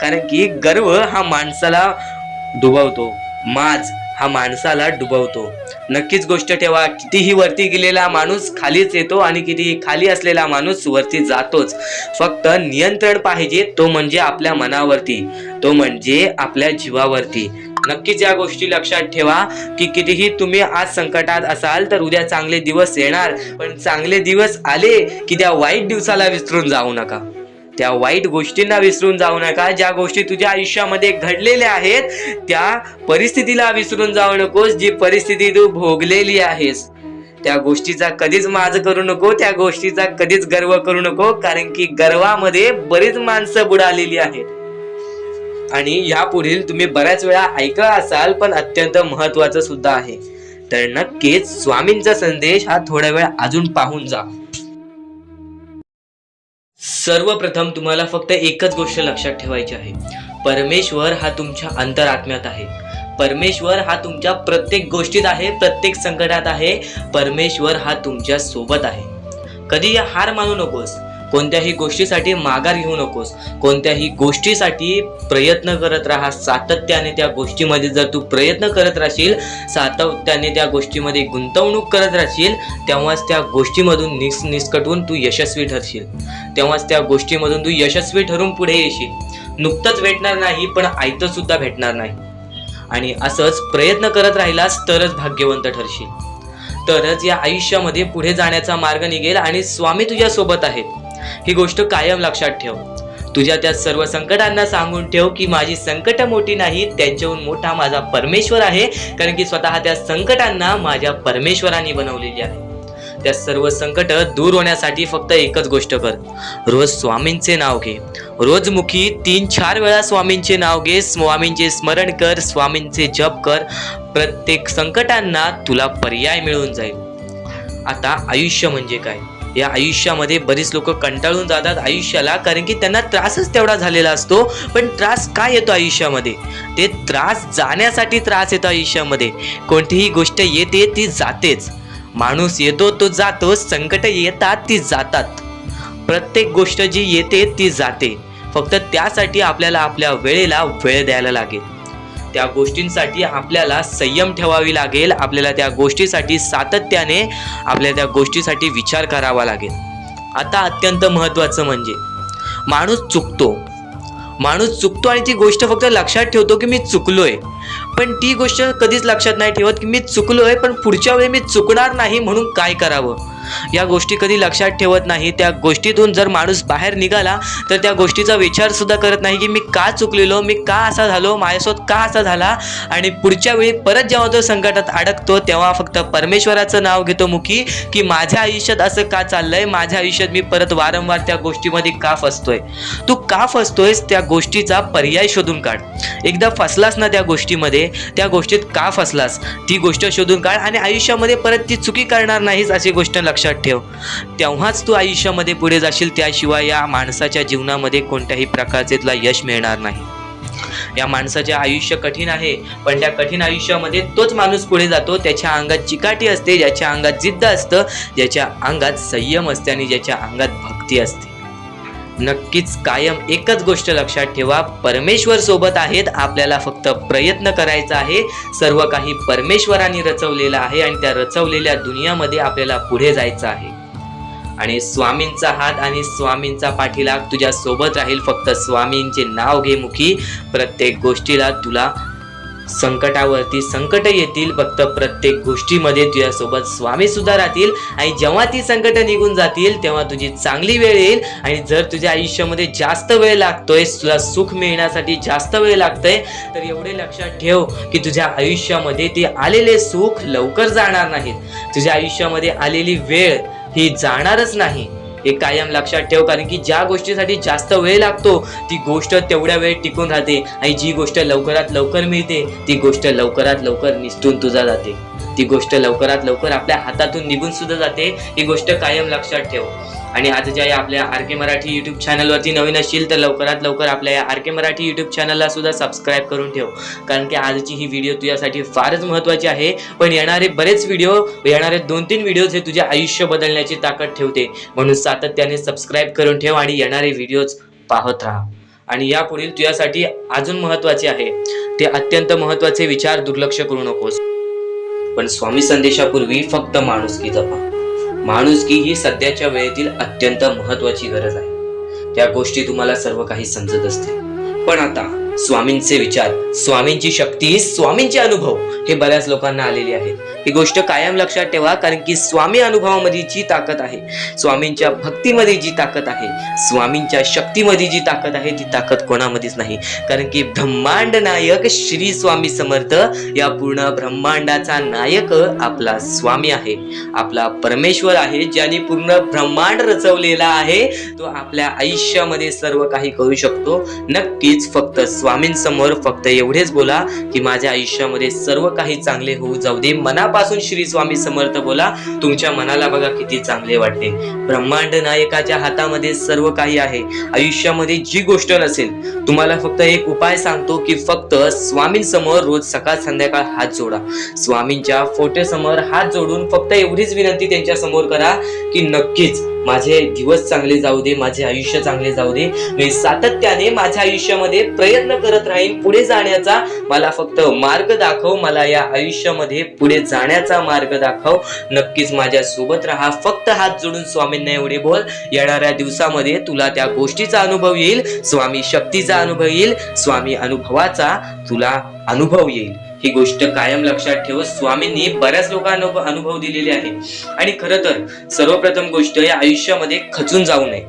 कारण की गर्व हा माणसाला डुबवतो, माज हा माणसाला डुबवतो. नक्कीच गोष्ट ठेवा, कितीही वरती गेलेला माणूस खालीच येतो आणि कितीही खाली असलेला माणूस वरती जातोच. फक्त नियंत्रण पाहिजे, तो म्हणजे आपल्या मनावरती, तो म्हणजे आपल्या जीवावरती. नक्कीच या गोष्टी लक्षात ठेवा की कितीही तुम्ही आज संकटात असाल तर उद्या चांगले दिवस येणार. पण चांगले दिवस आले की त्या वाईट दिवसाला विसरून जाऊ नका, त्या वाईट गोष्टींना विसरून जाऊ नका. ज्या गोष्टी तुझ्या आयुष्यामध्ये घडलेल्या आहेत त्या परिस्थितीला विसरून जाऊ नकोस. जी परिस्थिती तू भोगलेली आहेस त्या गोष्टीचा कधीच माज करू नको, त्या गोष्टीचा कधीच गर्व करू नको. कारण की गर्वामध्ये बरीच माणसं बुडालेली आहेत. आणि यापुढील तुम्ही बऱ्याच वेळा ऐकलं असाल पण अत्यंत महत्वाचं सुद्धा आहे. तर नक्कीच स्वामींचा संदेश हा थोडा वेळ अजून पाहून जा. सर्वप्रथम तुम्हाला फक्त एकच गोष्ट लक्षात ठेवायची आहे, परमेश्वर हा तुमच्या अंतरात्म्यात आहे. परमेश्वर हा तुमच्या प्रत्येक गोष्टीत आहे, प्रत्येक संकटात आहे. परमेश्वर हा तुमच्या सोबत आहे. कधी हार मानू नकोस, कोणत्याही गोष्टीसाठी माघार घेऊ नकोस, कोणत्याही गोष्टीसाठी प्रयत्न करत राहा. सातत्याने त्या गोष्टीमध्ये जर तू प्रयत्न करत राहशील, सातत्याने त्या गोष्टीमध्ये गुंतवणूक करत राहशील, तेव्हाच त्या गोष्टीमधून निसकटून तू यशस्वी ठरशील. तेव्हाच त्या गोष्टीमधून तू यशस्वी ठरून पुढे येशील. नुकतंच भेटणार नाही, पण आयतं सुद्धा भेटणार नाही. आणि असंच प्रयत्न करत राहिलास तरच भाग्यवंत ठरशील, तरच या आयुष्यामध्ये पुढे जाण्याचा मार्ग निघेल आणि स्वामी तुझ्या सोबत आहेत. ही गोष्ट कायम लक्षात ठेव. तुझ्या त्या सर्व संकटांना सांगून ठेव की माझी संकट मोठी नाही, त्यांच्याहून मोठा माझा परमेश्वर आहे. कारण की स्वतः त्या संकटांना माझ्या परमेश्वराने बनवलेली आहे. त्या सर्व संकट दूर होण्यासाठी फक्त एकच गोष्ट कर, रोज स्वामींचे नाव घे. रोज मुखी 3-4 वेळा स्वामींचे नाव घे, स्वामींचे स्मरण कर, स्वामींचे जप कर. प्रत्येक संकटांना तुला पर्याय मिळून जाईल. आता आयुष्य म्हणजे काय? या आयुष्यामध्ये बरीच लोक कंटाळून जातात आयुष्याला, कारण की त्यांना त्रासच तेवढा झालेला असतो. पण त्रास काय येतो आयुष्यामध्ये? ते त्रास जाण्यासाठी त्रास येतो आयुष्यामध्ये. कोणतीही गोष्ट येते ती जातेच. माणूस येतो तो जातो, संकट येतात ती जातात. प्रत्येक गोष्ट जी येते ती जाते. फक्त त्यासाठी आपल्याला आपल्या वेळेला वेळ द्यायला लागेल. त्या गोष्टींसाठी आपल्याला संयम ठेवावी लागेल. आपल्याला त्या गोष्टीसाठी सातत्याने आपल्या त्या गोष्टीसाठी विचार करावा लागेल. आता अत्यंत महत्त्वाचं म्हणजे माणूस चुकतो आणि ती गोष्ट फक्त लक्षात ठेवतो की मी चुकलोय, पण ती गोष्ट कधीच लक्षात नाही ठेवत की मी चुकलोय, पण पुढच्या वेळी मी चुकणार नाही म्हणून काय करावं. या गोष्टी कधी लक्षात ठेवत नाही. त्या गोष्टीतून जर माणूस बाहेर निघाला तर त्या गोष्टीचा विचार सुद्धा करत नाही की मी का चुकलेलो, मी का असा झालो, माझ्यासोबत का असा झाला. आणि पुढच्या वेळी परत जेव्हा तो संकटात अडकतो तेव्हा फक्त परमेश्वराचं नाव घेतो मुखी की माझ्या आयुष्यात असं का चाललंय, माझ्या आयुष्यात मी परत वारंवार त्या गोष्टीमध्ये का फसतोय. तू का फसतोयस त्या गोष्टीचा पर्याय शोधून काढ. एकदा फसलास ना त्या गोष्टीमध्ये, त्या गोष्टीत का फसलास ती गोष्ट शोधून काढ आणि आयुष्यामध्ये परत ती चुकी करणार नाहीस अशी गोष्ट लक्षात ठेव. तेव्हाच तू आयुष्यामध्ये पुढे जाशील. त्याशिवाय या माणसाच्या जीवनामध्ये कोणत्याही प्रकारचे तुला यश मिळणार नाही. या माणसाचे आयुष्य कठीण आहे, पण त्या कठीण आयुष्यामध्ये तोच माणूस पुढे जातो. त्याच्या अंगात चिकाटी असते, ज्याच्या अंगात जिद्द असतं, ज्याच्या अंगात संयम असते आणि ज्याच्या अंगात भक्ती असते. नक्कीच कायम एकच गोष्ट लक्षात ठेवा, परमेश्वर सोबत आहेत. आपल्याला फक्त प्रयत्न करायचा आहे. सर्व काही परमेश्वराने रचवलेलं आहे आणि त्या रचवलेल्या दुनियामध्ये आपल्याला पुढे जायचं आहे. आणि स्वामींचा हात आणि स्वामींचा पाठीलाग तुझ्या सोबत राहील. फक्त स्वामींचे नाव घे मुखी. प्रत्येक गोष्टीला तुला संकटावरती संकट येतील, फक्त प्रत्येक गोष्टीमध्ये तुझ्यासोबत स्वामी सुद्धा राहतील. आणि जेव्हा ती संकट निघून जातील तेव्हा तुझी चांगली वेळ येईल. आणि जर तुझ्या आयुष्यामध्ये जास्त वेळ लागतोय, तुला सुख मिळण्यासाठी जास्त वेळ लागतोय, तर एवढे लक्षात ठेव की तुझ्या आयुष्यामध्ये ते आलेले सुख लवकर जाणार नाहीत. तुझ्या आयुष्यामध्ये आलेली वेळ ही जाणारच नाही, हे कायम लक्षात ठेव. कारण की ज्या गोष्टीसाठी जास्त वेळ लागतो ती गोष्ट तेवढ्या वेळ टिकून राहते, आणि जी गोष्ट लवकरात लवकर मिळते ती गोष्ट लवकरात लवकर निसटून तुझा जाते. ती गोष्ट लवकरात लवकर आपल्या हातातून निघून सुद्धा जाते. ही गोष्ट कायम लक्षात ठेव. आणि आजच्या या आपल्या आर के मराठी यूट्यूब चॅनलवरती नवीन असशील तर लवकरात लवकर आपल्या या आर के मराठी यूट्यूब चॅनलला सुद्धा सबस्क्राईब करून ठेव. कारण की आजची ही व्हिडिओ तुझ्यासाठी फारच महत्त्वाची आहे. पण येणारे बरेच व्हिडिओ, येणारे 2-3 व्हिडिओज हे तुझे आयुष्य बदलण्याची ताकद ठेवते. म्हणून सातत्याने सबस्क्राईब करून ठेव आणि येणारे व्हिडिओज पाहत राहा. आणि यापुढील तुझ्यासाठी अजून महत्त्वाचे आहे ते अत्यंत महत्त्वाचे विचार दुर्लक्ष करू नकोस. पण स्वामी संदेशापूर्वी फक्त माणुसकी जपा. माणुसकी ही सध्याच्या वेळेतील अत्यंत महत्त्वाची गरज आहे. त्या गोष्टी तुम्हाला सर्व काही समजत असतील, पण आता स्वामींचे विचार, स्वामींची शक्ती, स्वामींचे अनुभव हे बऱ्याच लोकांना आलेले आहेत. ही गोष्ट कायम लक्षात ठेवा. कारण की स्वामी अनुभवामध्ये जी ताकद आहे, स्वामींच्या भक्तीमध्ये जी ताकद आहे, स्वामींच्या शक्तीमध्ये जी ताकद आहे, ती ताकद कोणामध्येच नाही. कारण की ब्रह्मांड नायक श्री स्वामी समर्थ, या पूर्ण ब्रह्मांडाचा नायक आपला स्वामी आहे, आपला परमेश्वर आहे, ज्याने पूर्ण ब्रह्मांड रचवलेला आहे. तो आपल्या आयुष्यामध्ये सर्व काही करू शकतो. नक्कीच फक्त स्वामींसमोर फक्त एवढेच बोला की माझ्या आयुष्यामध्ये सर्व काही चांगले होऊ जाऊ दे. मनापासून मनापासून श्री स्वामी समर्थ बोला. तुमच्या मनाला बघा किती चांगले वाटते. ब्रह्मांड नायकाच्या हातामध्ये सर्व काही आहे. आयुष्यामध्ये जी गोष्ट नसेल, तुम्हाला फक्त एक उपाय सांगतो की फक्त स्वामींसमोर रोज सकाळ संध्याकाळ हात जोडा. स्वामींच्या फोटो समोर हात जोडून फक्त एवढीच विनंती त्यांच्या समोर करा की नक्कीच माझे दिवस चांगले जाऊ दे, माझे आयुष्य चांगले जाऊ दे. मी सातत्याने माझ्या आयुष्यामध्ये प्रयत्न करत राहीन पुढे जाण्याचा. मला फक्त मार्ग दाखव, मला या आयुष्यामध्ये पुढे जाण्याचा मार्ग दाखव. नक्कीच माझ्या सोबत राहा. फक्त हात जोडून स्वामींना एवढे बोल. येणाऱ्या दिवसामध्ये तुला त्या गोष्टीचा अनुभव येईल, स्वामी शक्तीचा अनुभव येईल, स्वामी अनुभवाचा तुला अनुभव येईल. ही गोष्ट कायम लक्षात ठेव. स्वामींनी बऱ्याच लोकांना अनुभव दिलेले आहे. आणि खरं तर सर्वप्रथम गोष्ट या आयुष्यामध्ये खचून जाऊ नये,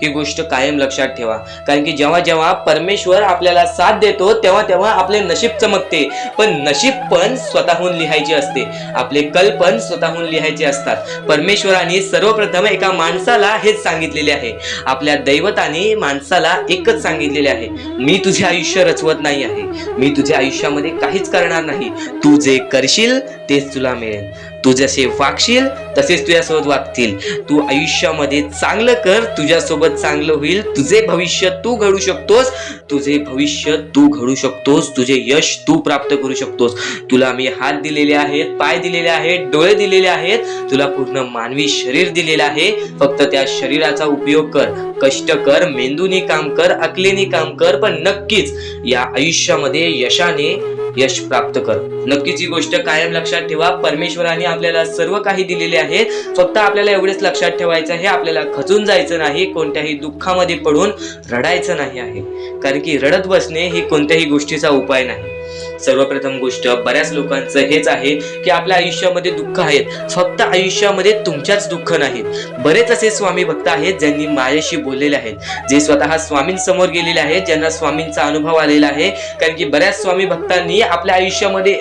ही गोष्ट कायम लक्षात ठेवा. कारण की जेव्हा जेव्हा परमेश्वर आपल्याला साथ देतो तेव्हा तेव्हा आपले नशीब चमकते. पण नशीब पण स्वतःहून लिहायचे असते, आपले कल पण स्वतःहून लिहायचे असतात. परमेश्वराने सर्वप्रथम एका माणसाला हेच सांगितलेले आहे. आपल्या दैवताने माणसाला एकच सांगितलेले आहे, मी तुझे आयुष्य रचवत नाही आहे, मी तुझ्या आयुष्यामध्ये काहीच करणार नाही. तू जे करशील तेच तुला मिळेल. तू जसे वागशील तसेच तुझ्यासोबत वागतील. तू आयुष्यामध्ये चांगलं कर, तुझ्यासोबत चांगलं होईल. तुझे भविष्य तू घडू शकतोस, तुझे भविष्य तू घडू शकतोस, तुझे यश तू प्राप्त करू शकतोस. तुला मी हात दिलेले आहेत, पाय दिलेले आहेत, डोळे दिलेले आहेत, तुला पूर्ण मानवी शरीर दिलेलं आहे. फक्त त्या शरीराचा उपयोग कर, कष्ट कर, मेंदूने काम कर, अकलेने काम कर, पण नक्कीच या आयुष्यामध्ये यशाने यश प्राप्त कर. नक्कीच ही गोष्ट कायम लक्षात ठेवा. परमेश्वराने आपल्याला सर्व काही दिलेले आहे. फक्त आपल्याला एवढेच लक्षात ठेवायचं आहे, आपल्याला खचून जायचं नाही, कोणत्याही दुःखामध्ये पडून रडायचं नाही आहे. कारण की रडत बसणे ही कोणत्याही गोष्टीचा उपाय नाही. सर्वप्रथम गोष्ट बऱ्याच लोकांचं हेच आहे की आपल्या आयुष्यामध्ये दुःख आहेत, फक्त आयुष्यामध्ये तुमच्याच दुःख नाहीत. बरेच असे स्वामी भक्त आहेत ज्यांनी माझ्याशी बोललेले आहेत, जे स्वतः स्वामींसमोर गेलेले आहेत, ज्यांना स्वामींचा अनुभव आलेला आहे. कारण की बऱ्याच स्वामी भक्तांनी आपल्या आयुष्यामध्ये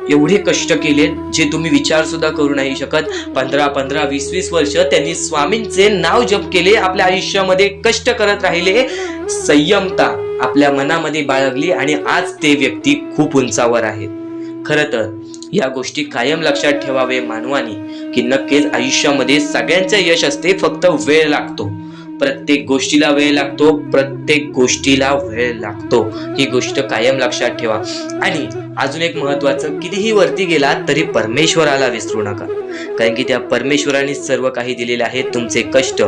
एवढे कष्ट केले जे तुम्ही विचार सुद्धा करू नाही शकत. 15 20 वर्ष त्यांनी स्वामींचे नाव जप केले, आपल्या आयुष्यामध्ये कष्ट करत राहिले, संयमता आपल्या मनामध्ये बाळगली आणि आज ते व्यक्ती खूप उंचावर आहेत. खरं तर या गोष्टी कायम लक्षात ठेवावे मानवानी की नक्कीच आयुष्यामध्ये सगळ्यांचं यश असते, फक्त वेळ लागतो. प्रत्येक गोष्टीला वेळ लागतो, प्रत्येक गोष्टीला वेळ लागतो. ही गोष्ट कायम लक्षात ठेवा. आणि अजून एक महत्वाचं, कितीही वरती गेला तरी परमेश्वराला विसरू नका. कारण की त्या परमेश्वराने सर्व काही दिलेले आहे. तुमचे कष्ट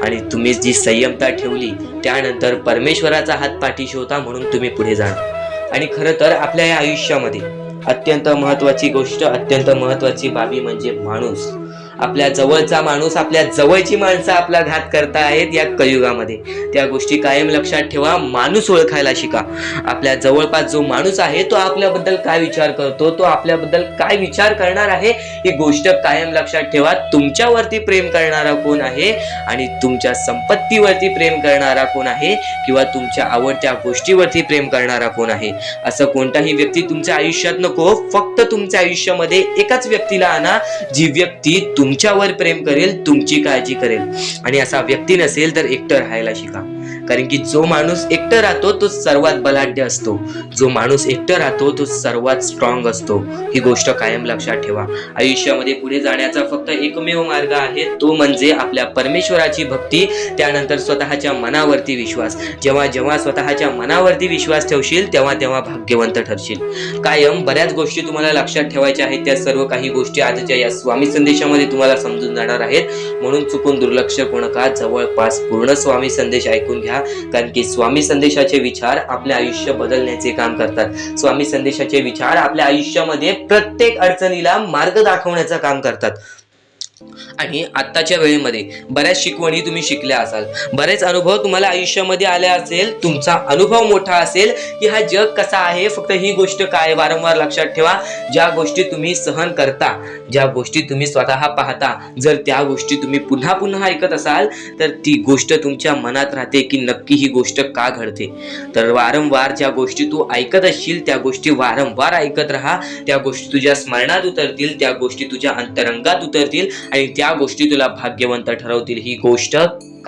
आणि तुम्ही जी संयमता ठेवली त्यानंतर परमेश्वराचा हात पाठीशी होता म्हणून तुम्ही पुढे जाणार. आणि खरं तर आपल्या या आयुष्यामध्ये अत्यंत महत्वाची गोष्ट, अत्यंत महत्वाची बाबी म्हणजे माणूस. आपल्या जवळचा माणूस, आपल्या जवळची माणसं आपला घात करता आहेत या कलियुगामध्ये. त्या गोष्टी कायम लक्षात ठेवा. माणूस ओळखायला शिका. आपल्या जवळपास जो माणूस आहे तो आपल्याबद्दल काय विचार करतो, तो आपल्याबद्दल काय विचार करणार आहे, ही गोष्ट कायम लक्षात ठेवा. तुमच्यावरती प्रेम करणारा कोण आहे आणि तुमच्या संपत्तीवरती प्रेम करणारा कोण आहे किंवा तुमच्या आवडत्या गोष्टीवरती प्रेम करणारा कोण आहे, असं कोणताही व्यक्ती तुमच्या आयुष्यात नको. फक्त तुमच्या आयुष्यामध्ये एकाच व्यक्तीला आणा, जी व्यक्ती तुमच्यावर प्रेम करेल, तुमची काळजी करेल. आणि असा व्यक्ती नसेल तर एकटं राहायला शिका. कारण की जो माणूस एकटं राहतो तो सर्वात बलाढ्य असतो, जो माणूस एकटं राहतो तो सर्वात स्ट्रॉंग असतो. ही गोष्ट कायम लक्षात ठेवा. आयुष्यामध्ये पुढे जाण्याचा फक्त एकमेव मार्ग आहे, तो म्हणजे आपल्या परमेश्वराची भक्ती, त्यानंतर स्वतःच्या मनावरती विश्वास. जेव्हा जेव्हा स्वतःच्या मनावरती विश्वास ठेवशील तेव्हा तेव्हा भाग्यवंत ठरशील. कायम बऱ्याच गोष्टी तुम्हाला लक्षात ठेवायच्या आहेत. त्या सर्व काही गोष्टी आजच्या या स्वामी संदेशामध्ये तुम्हाला समजून जाणार आहेत. म्हणून चुकून दुर्लक्ष करू नका. जवळपास पूर्ण स्वामी संदेश ऐकून घ्या. कारण की स्वामी संदेशाचे विचार आपले आयुष्य बदलण्याचे काम करतात. स्वामी संदेशाचे विचार आपल्या आयुष्यामध्ये प्रत्येक अडचणीला मार्ग दाखवण्याचं काम करतात. आणि आत्ताच्या वेळेमध्ये बऱ्याच शिकवणी तुम्ही शिकल्या असाल, बरेच अनुभव तुम्हाला आयुष्यामध्ये आले असेल. तुमचा अनुभव मोठा असेल की हा जग कसा आहे. फक्त ही गोष्ट काय वारंवार लक्षात ठेवा, ज्या गोष्टी तुम्ही सहन करता, ज्या गोष्टी तुम्ही स्वतः पाहता, जर त्या गोष्टी तुम्ही पुन्हा पुन्हा ऐकत असाल तर ती गोष्ट तुमच्या मनात राहते की नक्की ही गोष्ट का घडते. तर वारंवार ज्या गोष्टी तू ऐकत असशील त्या गोष्टी वारंवार ऐकत राहा. त्या गोष्टी तुझ्या स्मरणात उतरतील, त्या गोष्टी तुझ्या अंतरंगात उतरतील आणि त्या गोष्टी तुला भाग्यवंत ठरवतील. ही गोष्ट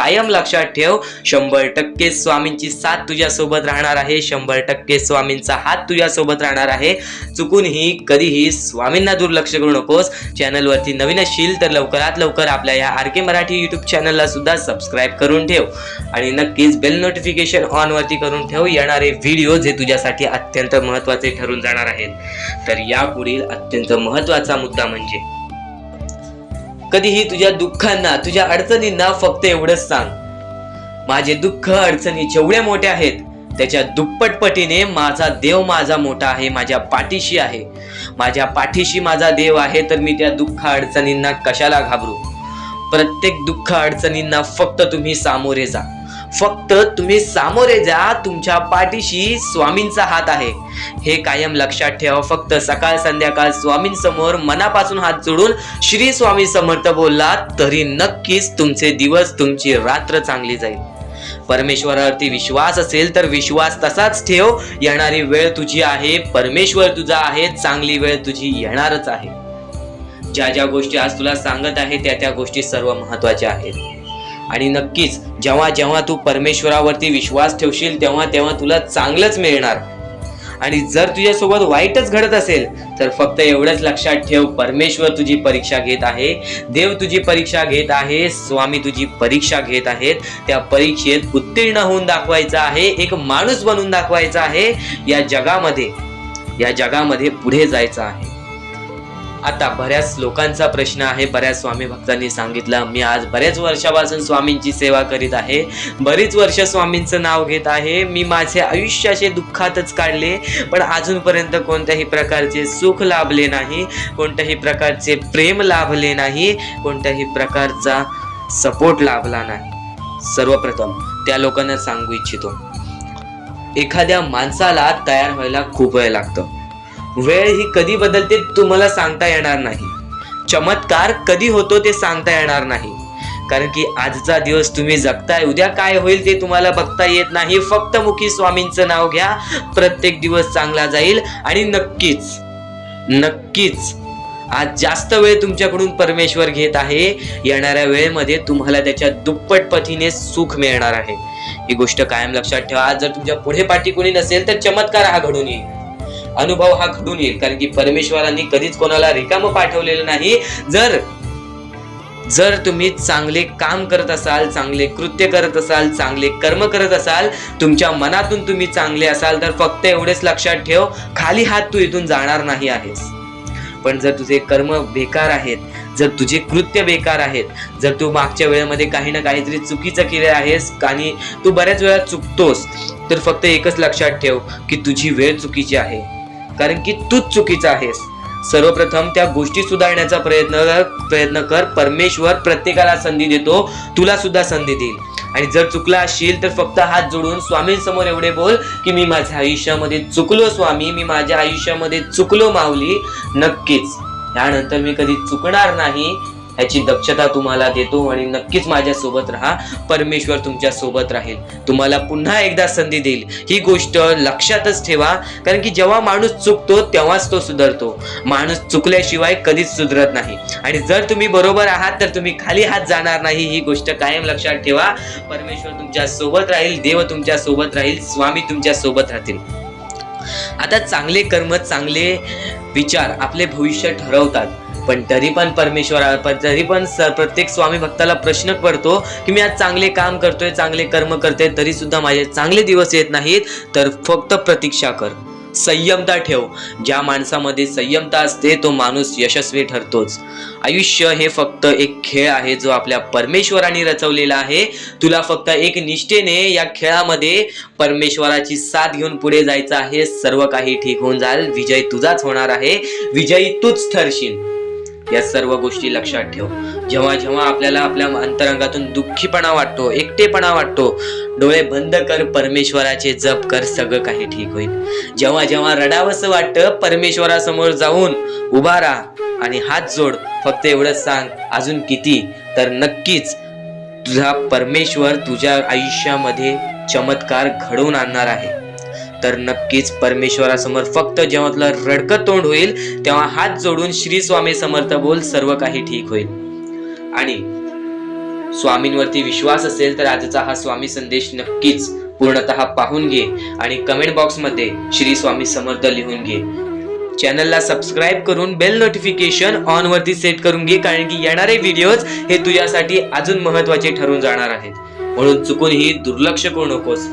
कायम लक्षात ठेव, 100% स्वामींची साथ तुझ्या सोबत राहणार आहे, 100% स्वामींचा हात तुझ्या सोबत राहणार आहे. चुकूनही कधीही स्वामींना दुर्लक्ष करू नकोस. चॅनलवरती नवीन असशील तर लवकरात लवकर आपल्या या RK मराठी YouTube चॅनलला सुद्धा सबस्क्राईब करून ठेव आणि नक्कीच बेल नोटिफिकेशन ऑन वरती करून ठेव. येणारे व्हिडिओ जे तुझ्यासाठी अत्यंत महत्त्वाचे ठरून जाणार आहेत. तर यापुढील अत्यंत महत्त्वाचा मुद्दा म्हणजे कधीही तुझ्या दुःखांना, तुझ्या अडचणींना फक्त एवढंच सांग, माझे दुःख अडचणी जेवढ्या मोठ्या आहेत त्याच्या दुप्पट पटीने माझा देव माझा मोठा आहे, माझ्या पाठीशी आहे. माझ्या पाठीशी माझा देव आहे, तर मी त्या दुःख अडचणींना कशाला घाबरू. प्रत्येक दुःख अडचणींना फक्त तुम्ही सामोरे जा, फक्त तुम्ही सामोरे जा. तुमच्या पाठीशी स्वामींचा हात आहे, हे कायम लक्षात ठेवा. फक्त सकाळ संध्याकाळ स्वामींसमोर मनापासून हात जोडून श्री स्वामी समर्थ बोलला तरी नक्कीच तुमचे दिवस, तुमची रात्र चांगली जाईल. परमेश्वरावरती विश्वास असेल तर विश्वास तसाच ठेव. येणारी वेळ तुझी आहे, परमेश्वर तुझा आहे, चांगली वेळ तुझी येणारच आहे. ज्या ज्या गोष्टी आज तुला सांगत आहे त्या गोष्टी सर्व महत्वाच्या आहेत. आणि नक्कीच जेव्हा जेव्हा तू परमेश्वरावरती विश्वास ठेवशील तेव्हा तुला चांगलंच मिळणार. आणि जर तुझ्यासोबत वाईटच घडत असेल तर फक्त एवढंच लक्षात ठेव, परमेश्वर तुझी परीक्षा घेत आहे, देव तुझी परीक्षा घेत आहे, स्वामी तुझी परीक्षा घेत आहेत. त्या परीक्षेत उत्तीर्ण होऊन दाखवायचं आहे, एक माणूस बनून दाखवायचा आहे. या जगामध्ये पुढे जायचं आहे. आता बऱ्याच लोकांचा प्रश्न आहे, बऱ्याच स्वामी भक्तांनी सांगितलं, मी आज बऱ्याच वर्षापासून स्वामींची सेवा करीत आहे, बरीच वर्ष स्वामींचं नाव घेत आहे, मी माझे आयुष्य असे दुःखातच काढले, पण अजूनपर्यंत कोणत्याही प्रकारचे सुख लाभले नाही, कोणत्याही प्रकारचे प्रेम लाभले नाही, कोणत्याही प्रकारचा सपोर्ट लाभला नाही. सर्वप्रथम त्या लोकांना सांगू इच्छितो, एखाद्या माणसाला तयार व्हायला खूप वेळ लागतो. वेळ ही कधी बदलते तुम्हाला सांगता येणार नाही. चमत्कार कधी होतो ते सांगता येणार नाही. कारण की आजचा दिवस तुम्ही जगताय, उद्या काय होईल ते तुम्हाला बघता येत नाही. फक्त मुखी स्वामींचं नाव घ्या, प्रत्येक दिवस चांगला जाईल. आणि नक्कीच आज जास्त वेळ तुमच्याकडून परमेश्वर घेत आहे. येणाऱ्या वेळेमध्ये तुम्हाला त्याच्या दुप्पट पटीने सुख मिळणार आहे. ही गोष्ट कायम लक्षात ठेवा. आज जर तुमच्या पुढे पाठी कोणी नसेल तर चमत्कार हा घडून येईल, अनुभव हा घडून येईल. कारण की परमेश्वरांनी कधीच कोणाला रिकामं पाठवलेलं नाही. जर तुम्ही चांगले काम करत असाल, चांगले कृत्य करत असाल, चांगले कर्म करत असाल, तुमच्या मनातून तुम्ही चांगले असाल तर फक्त एवढेच लक्षात ठेव, खाली हात तू इथून जाणार नाही आहेस. पण जर तुझे कर्म बेकार आहेत, जर तुझे कृत्य बेकार आहेत, जर तू मागच्या वेळेमध्ये काही ना काहीतरी चुकीचं केले आहेस आणि तू बऱ्याच वेळा चुकतोस, तर फक्त एकच लक्षात ठेव की तुझी वेळ चुकीची आहे, कारण की तूच चुकीचा आहेस. सर्वप्रथम त्या गोष्टी सुधारण्याचा प्रयत्न कर. परमेश्वर प्रत्येकाला संधी देतो, तुला सुद्धा संधी देईल. आणि जर चुकला असशील तर फक्त हात जोडून स्वामींसमोर एवढे बोल की मी माझ्या आयुष्यामध्ये चुकलो स्वामी, मी माझ्या आयुष्यामध्ये चुकलो माऊली. नक्कीच यानंतर मी कधी चुकणार नाही याची दक्षता तुम्हाला देतो. आणि नक्कीच माझ्या सोबत राहा, परमेश्वर तुमच्या सोबत राहील, तुम्हाला पुन्हा एकदा संधी देईल. ही गोष्ट लक्षातच ठेवा. कारण की जेव्हा माणूस चुकतो तेव्हाच तो सुधारतो, माणूस चुकल्याशिवाय कधीच सुधरत नाही. आणि जर तुम्ही बरोबर आहात तर तुम्ही खाली हात जाणार नाही. ही गोष्ट कायम लक्षात ठेवा. परमेश्वर तुमच्या सोबत राहील, देव तुमच्या सोबत राहील, स्वामी तुमच्या सोबत राहतील. आता चांगले कर्म, चांगले विचार आपले भविष्य ठरवतात. पण तरी पण प्रत्येक स्वामी भक्ताला प्रश्न पडतो की मी आज चांगले काम करतोय, चांगले कर्म करतोय, तरी सुद्धा माझे चांगले दिवस येत नाहीत. तर फक्त प्रतीक्षा कर, संयमता ठेव. ज्या माणसामध्ये संयमता असते तो माणूस यशस्वी ठरतोच. आयुष्य हे फक्त एक खेळ आहे जो आपल्या परमेश्वराने रचवलेला आहे. तुला फक्त एक निष्ठेने या खेळामध्ये परमेश्वराची साथ घेऊन पुढे जायचं आहे. सर्व काही ठीक होऊन जाईल, विजय तुझाच होणार आहे, विजयी तूच ठरशील. या सर्व गोष्टी लक्षात ठेव. जेव्हा जेव्हा आपल्याला आपल्या अंतरंगातून दुःखीपणा वाटतो, एकटेपणा वाटतो, डोळे बंद कर, परमेश्वराचे जप कर, सगळं काही ठीक होईल. जेव्हा जेव्हा रडावंसं वाटतं, परमेश्वरासमोर जाऊन उभा राहा आणि हात जोड. फक्त एवढंच सांग, अजून किती, तर नक्कीच तुझा परमेश्वर तुझ्या आयुष्यामध्ये चमत्कार घडवून आणणार आहे. तर नक्कीच परमेश्वरासमोर फक्त जेव्हा तुला रडकं तोंड होईल तेव्हा हात जोडून श्री स्वामी समर्थ बोल, सर्व काही ठीक होईल. आणि स्वामींवरती विश्वास असेल तर आजचा हा स्वामी संदेश नक्कीच पूर्णतः पाहून घे आणि कमेंट बॉक्स मध्ये श्री स्वामी समर्थ लिहून घे. चॅनलला सबस्क्राईब करून बेल नोटिफिकेशन ऑन वरती सेट करून घे, कारण की येणारे व्हिडिओज हे तुझ्यासाठी अजून महत्त्वाचे ठरून जाणार आहेत. म्हणून चुकूनही दुर्लक्ष करू नकोस.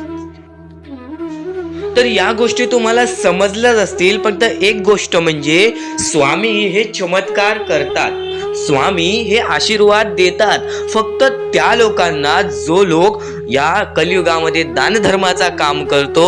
तर या गोष्टी तुम्हाला समजल्याच असतील, फक्त एक गोष्ट म्हणजे स्वामी हे चमत्कार करतात, स्वामी हे आशीर्वाद देतात फक्त त्या लोकांना जो लोक या कलियुगामध्ये दानधर्माचा काम करतो,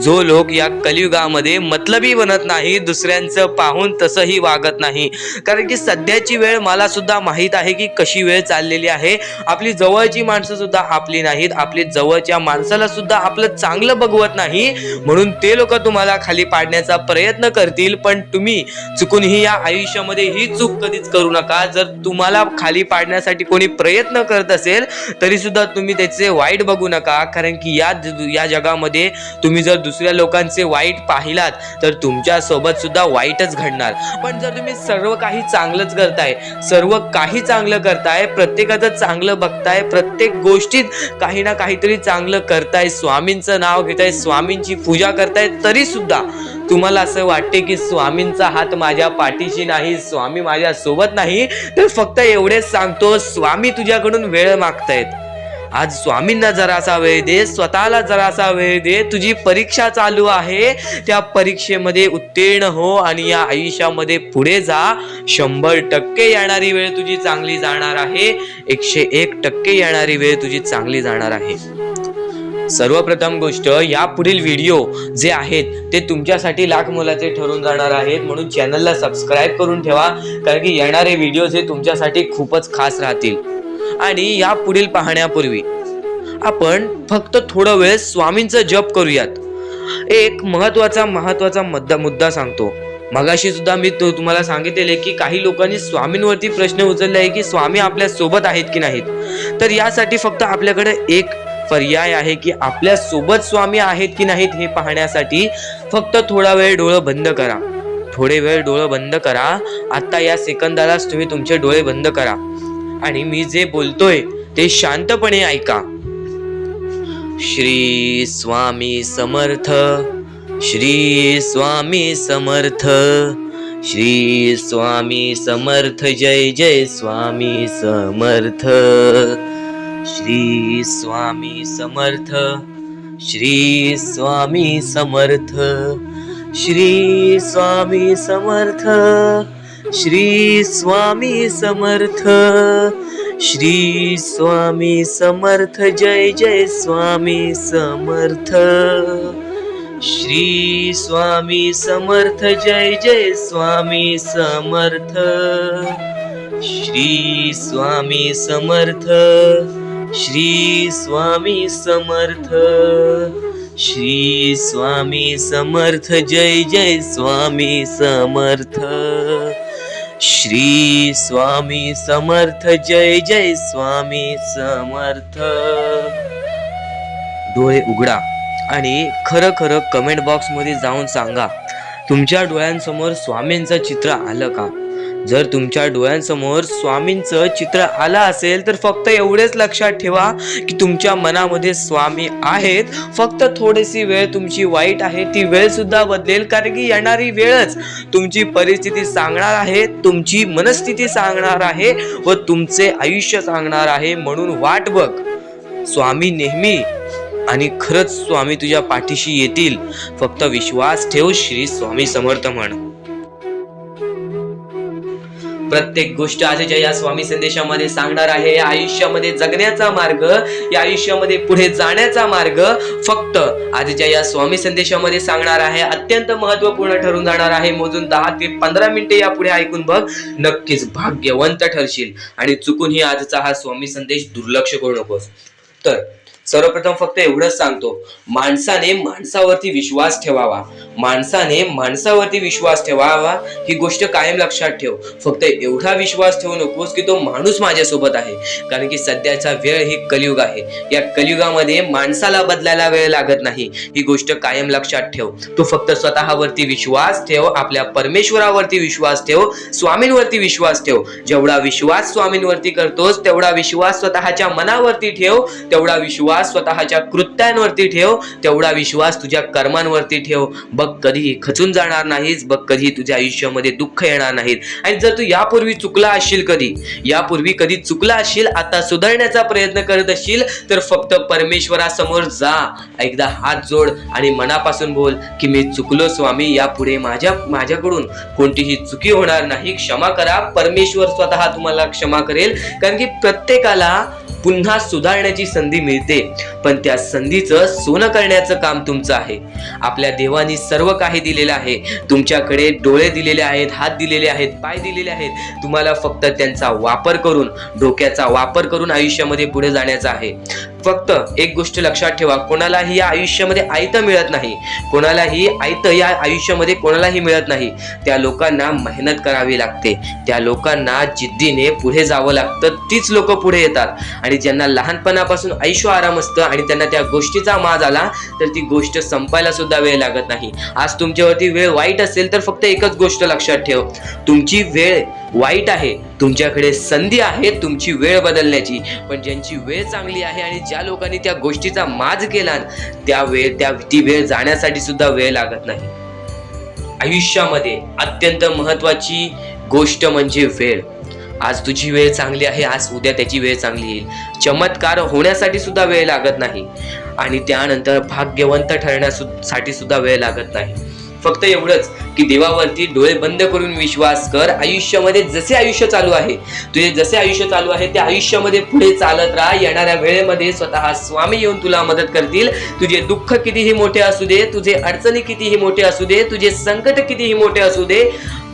जो लोक या कलियुगामध्ये मतलबी बनत नाही, दुसऱ्यांचं पाहून तसंही वागत नाही. कारण की सध्याची वेळ मला सुद्धा माहीत आहे की कशी वेळ चाललेली आहे. आपली जवळची माणसं सुद्धा आपली नाहीत, आपली जवळच्या माणसाला सुद्धा आपलं चांगलं बघवत नाही. म्हणून ते लोक तुम्हाला खाली पाडण्याचा प्रयत्न करतील, पण तुम्ही चुकूनही या आयुष्यामध्ये ही चूक कधीच करू नका. जर तुम्हाला खाली पाडण्यासाठी कोणी प्रयत्न करत असेल तरी सुद्धा तुम्ही त्याचे वाईट बघू नका, कारण की या जगामध्ये तुम्ही जर दुसऱ्या लोकांचे वाईट पाहिलात तर तुमच्या सोबत सुद्धा वाईटच घडणार. पण जर तुम्ही सर्व काही चांगलंच करताय, सर्व काही चांगलं करताय, प्रत्येकाचं चांगलं बघताय, प्रत्येक गोष्टीत काही ना काहीतरी चांगलं करताय, स्वामींचं नाव घेताय, स्वामींची पूजा करताय, तरी सुद्धा तुम्हाला असं वाटते की स्वामींचा हात माझ्या पाठीशी नाही, स्वामी माझ्या सोबत नाही, तर फक्त एवढेच सांगतो, स्वामी तुझ्याकडून वेळ मागतायत. आज स्वामींना जरासा वेळ दे, स्वतःला जरासा वेळ दे. तुझी परीक्षा चालू आहे, त्या परीक्षेमध्ये उत्तीर्ण हो आणि या आयुष्यामध्ये पुढे जा. 100% येणारी वेळ तुझी चांगली जाणार आहे, 101% येणारी वेळ तुझी चांगली जाणार आहे. सर्वप्रथम गोष्ट, या पुढील व्हिडिओ जे आहेत ते तुमच्यासाठी लाख मोलाचे ठरून जाणार आहेत. म्हणून चॅनलला सबस्क्राईब करून ठेवा, कारण की येणारे व्हिडिओज हे तुमच्यासाठी खूपच खास राहतील. आणि या पुढील पाहण्यापूर्वी आपण फक्त थोडा वेळ स्वामींचा जप करूयात. एक महत्वाचा मुद्दा सांगतो. मगाशी सुद्धा मी तुम्हाला सांगितले की काही लोकांनी स्वामींवरती प्रश्न उचलले आहे की स्वामी आपल्या सोबत आहेत की नाहीत. तर यासाठी फक्त आपल्याकडे एक पर्याय आहे की आपल्या सोबत स्वामी आहेत की नाहीत हे पाहण्यासाठी फक्त थोडा वेळ डोळे बंद करा. थोडे वेळ डोळे बंद करा. आता या सेकंदालाच तुम्ही तुमचे डोळे बंद करा आणि मी जे बोलतोय ते शांतपणे ऐका. श्री स्वामी समर्थ, श्री स्वामी समर्थ, श्री स्वामी समर्थ, जय जय स्वामी समर्थ. श्री स्वामी समर्थ, श्री स्वामी समर्थ, श्री स्वामी समर्थ, श्री स्वामी समर्थ, श्री स्वामी समर्थ, जय जय स्वामी समर्थ. श्री स्वामी समर्थ, जय जय स्वामी समर्थ. श्री स्वामी समर्थ, श्री स्वामी समर्थ, श्री स्वामी समर्थ, जय जय स्वामी समर्थ. श्री स्वामी समर्थ, जय जय स्वामी समर्थ. डोळे उघडा आणि खरं खरं कमेंट बॉक्स मध्ये जाऊन सांगा, तुमच्या डोळ्यांसमोर स्वामींचं चित्र आलं का? जर तुमच्या डोळ्यांसमोर स्वामींचं चित्र आलं असेल तर फक्त एवढेच लक्षात ठेवा की तुमच्या मनामध्ये स्वामी आहेत. फक्त थोडीशी वेळ तुमची वाईट आहे, ती वेळ सुद्धा बदलेल, कारण की येणारी वेळच तुमची परिस्थिती सांगणार आहे, तुमची मनस्थिती सांगणार आहे व तुमचे आयुष्य सांगणार आहे. म्हणून वाट बघ, स्वामी नेहमी आणि खरंच स्वामी तुझ्या पाठीशी येतील. फक्त विश्वास ठेव. श्री स्वामी समर्थ म्हण. प्रत्येक गोष्ट आजच्या या स्वामी संदेशामध्ये सांगणार आहे. या आयुष्यामध्ये जगण्याचा मार्ग, या आयुष्यामध्ये पुढे जाण्याचा मार्ग फक्त आजच्या या स्वामी संदेशामध्ये सांगणार आहे. अत्यंत महत्वपूर्ण ठरून जाणार आहे. मोजून 10 ते 15 मिनिटे या पुढे ऐकून बघ, नक्कीच भाग्यवंत ठरशील. आणि चुकूनही आजचा हा स्वामी संदेश दुर्लक्ष करू नकोस. तर सर्वप्रथम फक्त एवढंच सांगतो, माणसाने माणसावरती विश्वास ठेवावा, माणसाने माणसावरती विश्वास ठेवावा, ही गोष्ट कायम लक्षात ठेव. फक्त एवढा विश्वास ठेवू नकोस की तो माणूस माझ्यासोबत आहे, कारण की सध्याचा वेळ ही कलियुग आहे. या कलियुगामध्ये माणसाला बदलायला वेळ लागत नाही, ही गोष्ट कायम लक्षात ठेव. तू फक्त स्वतःवरती विश्वास ठेव, आपल्या परमेश्वरावरती विश्वास ठेव, स्वामींवरती विश्वास ठेव. जेवढा विश्वास स्वामींवरती करतोस तेवढा विश्वास स्वतःच्या मनावरती ठेव, तेवढा विश्वास स्वतःच्या कृत्यांवरती ठेव, तेवढा विश्वास तुझ्या कर्मांवरती ठेव. बघ कधी खचून जाणार नाहीस, बघ कधी तुझ्या आयुष्यामध्ये दुःख येणार नाहीत. आणि जर तू यापूर्वी चुकला असशील, यापूर्वी कधी चुकला असशील, आता सुधारण्याचा प्रयत्न करत असशील, तर फक्त परमेश्वरासमोर जा, एकदा हात जोड आणि मनापासून बोल की मी चुकलो स्वामी, यापुढे माझ्याकडून कोणतीही चुकी होणार नाही, क्षमा करा. परमेश्वर स्वतः तुम्हाला क्षमा करेल, कारण की प्रत्येकाला पुन्हा सुधारण्याची संधी मिळते, पण त्या संधीचं सोनं करण्याचं काम तुमचं आहे. आपल्या देवानी सर्व काही दिलेलं आहे. तुमच्याकडे डोळे दिलेले आहेत, हात दिलेले आहेत, पाय दिलेले आहेत. तुम्हाला फक्त त्यांचा वापर करून, डोक्याचा वापर करून आयुष्यामध्ये पुढे जाण्याचं आहे. फक्त एक गोष्ट लक्षात ठेवा, कोणालाही या आयुष्यामध्ये आयतं मिळत नाही, कोणालाही आयतं या आयुष्यामध्ये कोणालाही मिळत नाही. त्या लोकांना मेहनत करावी लागते, त्या लोकांना जिद्दीने पुढे जावं लागतं, तीच लोक पुढे येतात. आणि ज्यांना लहानपणापासून ऐशो आराम असतं आणि त्यांना त्या गोष्टीचा माज आला, तर ती गोष्ट संपायला सुद्धा वेळ लागत नाही. आज तुमच्यावरती वेळ वाईट असेल तर फक्त एकच गोष्ट लक्षात ठेव, तुमची वेळ वाईट आहे, तुमच्याकडे संधी आहे तुमची वेळ बदलण्याची. पण ज्यांची वेळ चांगली आहे आणि ज्या लोकांनी त्या गोष्टीचा माज केला, ती वेळ जाण्यासाठी सुद्धा वेळ लागत नाही. आयुष्यामध्ये अत्यंत महत्वाची गोष्ट म्हणजे वेळ. आज तुझी वेळ चांगली आहे, आज उद्या त्याची वेळ चांगली येईल. चमत्कार होण्यासाठी सुद्धा वेळ लागत नाही आणि त्यानंतर भाग्यवंत ठरण्यासाठी सुद्धा वेळ लागत नाही. फक्त एवढंच की देवावरती डोळे बंद करून विश्वास कर. आयुष्यामध्ये जसे आयुष्य चालू आहे, तुझे जसे आयुष्य चालू आहे त्या आयुष्यामध्ये पुढे चालत राहा. येणाऱ्या वेळेमध्ये स्वतः स्वामी येऊन तुला मदत करतील. तुझे दुःख कितीही मोठे असू दे, तुझे अडचणी कितीही मोठे असू दे, तुझे संकट कितीही मोठे असू दे,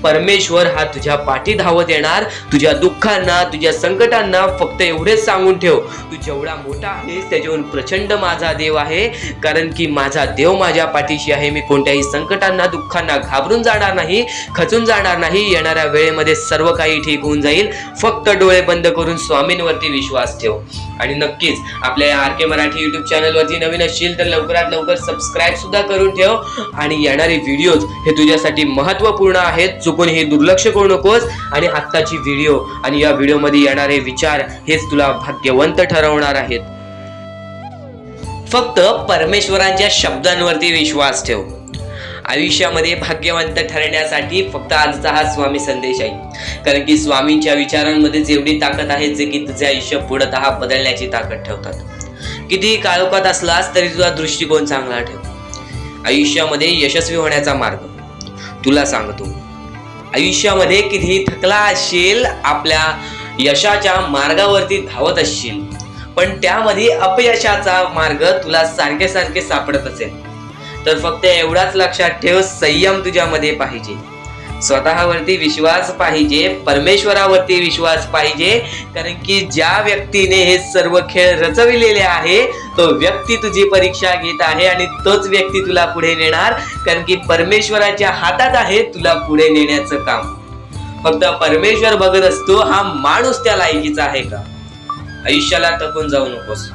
परमेश्वर हा तुझ्या पाठी धावत येणार. तुझ्या दुःखांना, तुझ्या संकटांना फक्त एवढेच सांगून ठेव, तू जेवढा मोठा आहेस त्याच्याहून प्रचंड माझा देव आहे, कारण की माझा देव माझ्या पाठीशी आहे. मी कोणत्याही संकटांना, दुःखांना घाबरून जाणार नाही, खचून जाणार नाही. येणाऱ्या वेळेमध्ये सर्व काही ठीक होऊन जाईल. फक्त डोळे बंद करून स्वामींवरती विश्वास ठेव. आणि नक्कीच आपल्या या आर के मराठी युट्यूब चॅनलवरती नवीन असशील तर लवकरात लवकर सबस्क्राईब सुद्धा करून ठेव. आणि येणारे व्हिडिओज हे तुझ्यासाठी महत्त्वपूर्ण आहेत, चुकून हे दुर्लक्ष करू नकोस. आणि आत्ताची व्हिडिओ आणि या व्हिडिओमध्ये येणारे विचार हेच तुला भाग्यवंत ठरवणार आहेत. फक्त परमेश्वरांच्या शब्दांवरती विश्वास ठेव. आयुष्यामध्ये भाग्यवंत ठरण्यासाठी फक्त आजचा हा स्वामी संदेश आहे, कारण की स्वामींच्या विचारांमध्ये जेवढी ताकद आहे जे की तुझे आयुष्य पूर्णतः बदलण्याची ताकद ठेवतात. कितीही काळोखात असलास तरी तुझा दृष्टिकोन चांगला ठेव. आयुष्यामध्ये यशस्वी होण्याचा मार्ग तुला सांगतो. आयुष्यामध्ये कितीही थकला असशील, आपल्या यशाच्या मार्गावरती धावत असशील, पण त्यामध्ये अपयशाचा मार्ग तुला सारखे सारखे सापडत असेल, तर फक्त एवढाच लक्षात ठेव, संयम तुझ्यामध्ये पाहिजे, स्वतःवरती विश्वास पाहिजे, परमेश्वरावरती विश्वास पाहिजे. कारण की ज्या व्यक्तीने हे सर्व खेळ रचविलेले आहे तो व्यक्ती तुझी परीक्षा घेत आहे आणि तोच व्यक्ती तुला पुढे नेणार, कारण की परमेश्वराच्या हातात आहे तुला पुढे नेण्याचं काम. फक्त परमेश्वर बघत असतो हा माणूस त्या लायकीचा आहे का. आयुष्याला थकून जाऊ नकोस,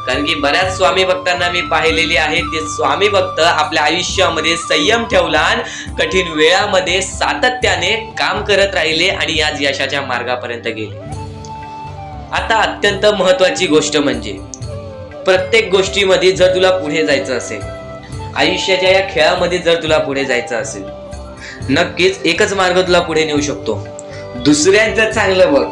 कारण की बऱ्याच स्वामी भक्तांना मी पाहिलेली आहे, ते स्वामी भक्त आपल्या आयुष्यामध्ये संयम ठेवला, कठीण वेळामध्ये सातत्याने काम करत राहिले आणि आज यशाच्या मार्गापर्यंत गेले. आता अत्यंत महत्वाची गोष्ट म्हणजे प्रत्येक गोष्टीमध्ये जर तुला पुढे जायचं असेल, आयुष्याच्या या खेळामध्ये जर तुला पुढे जायचं असेल, नक्कीच एकच मार्ग तुला पुढे नेऊ शकतो, दुसऱ्यांचं चांगलं बघ.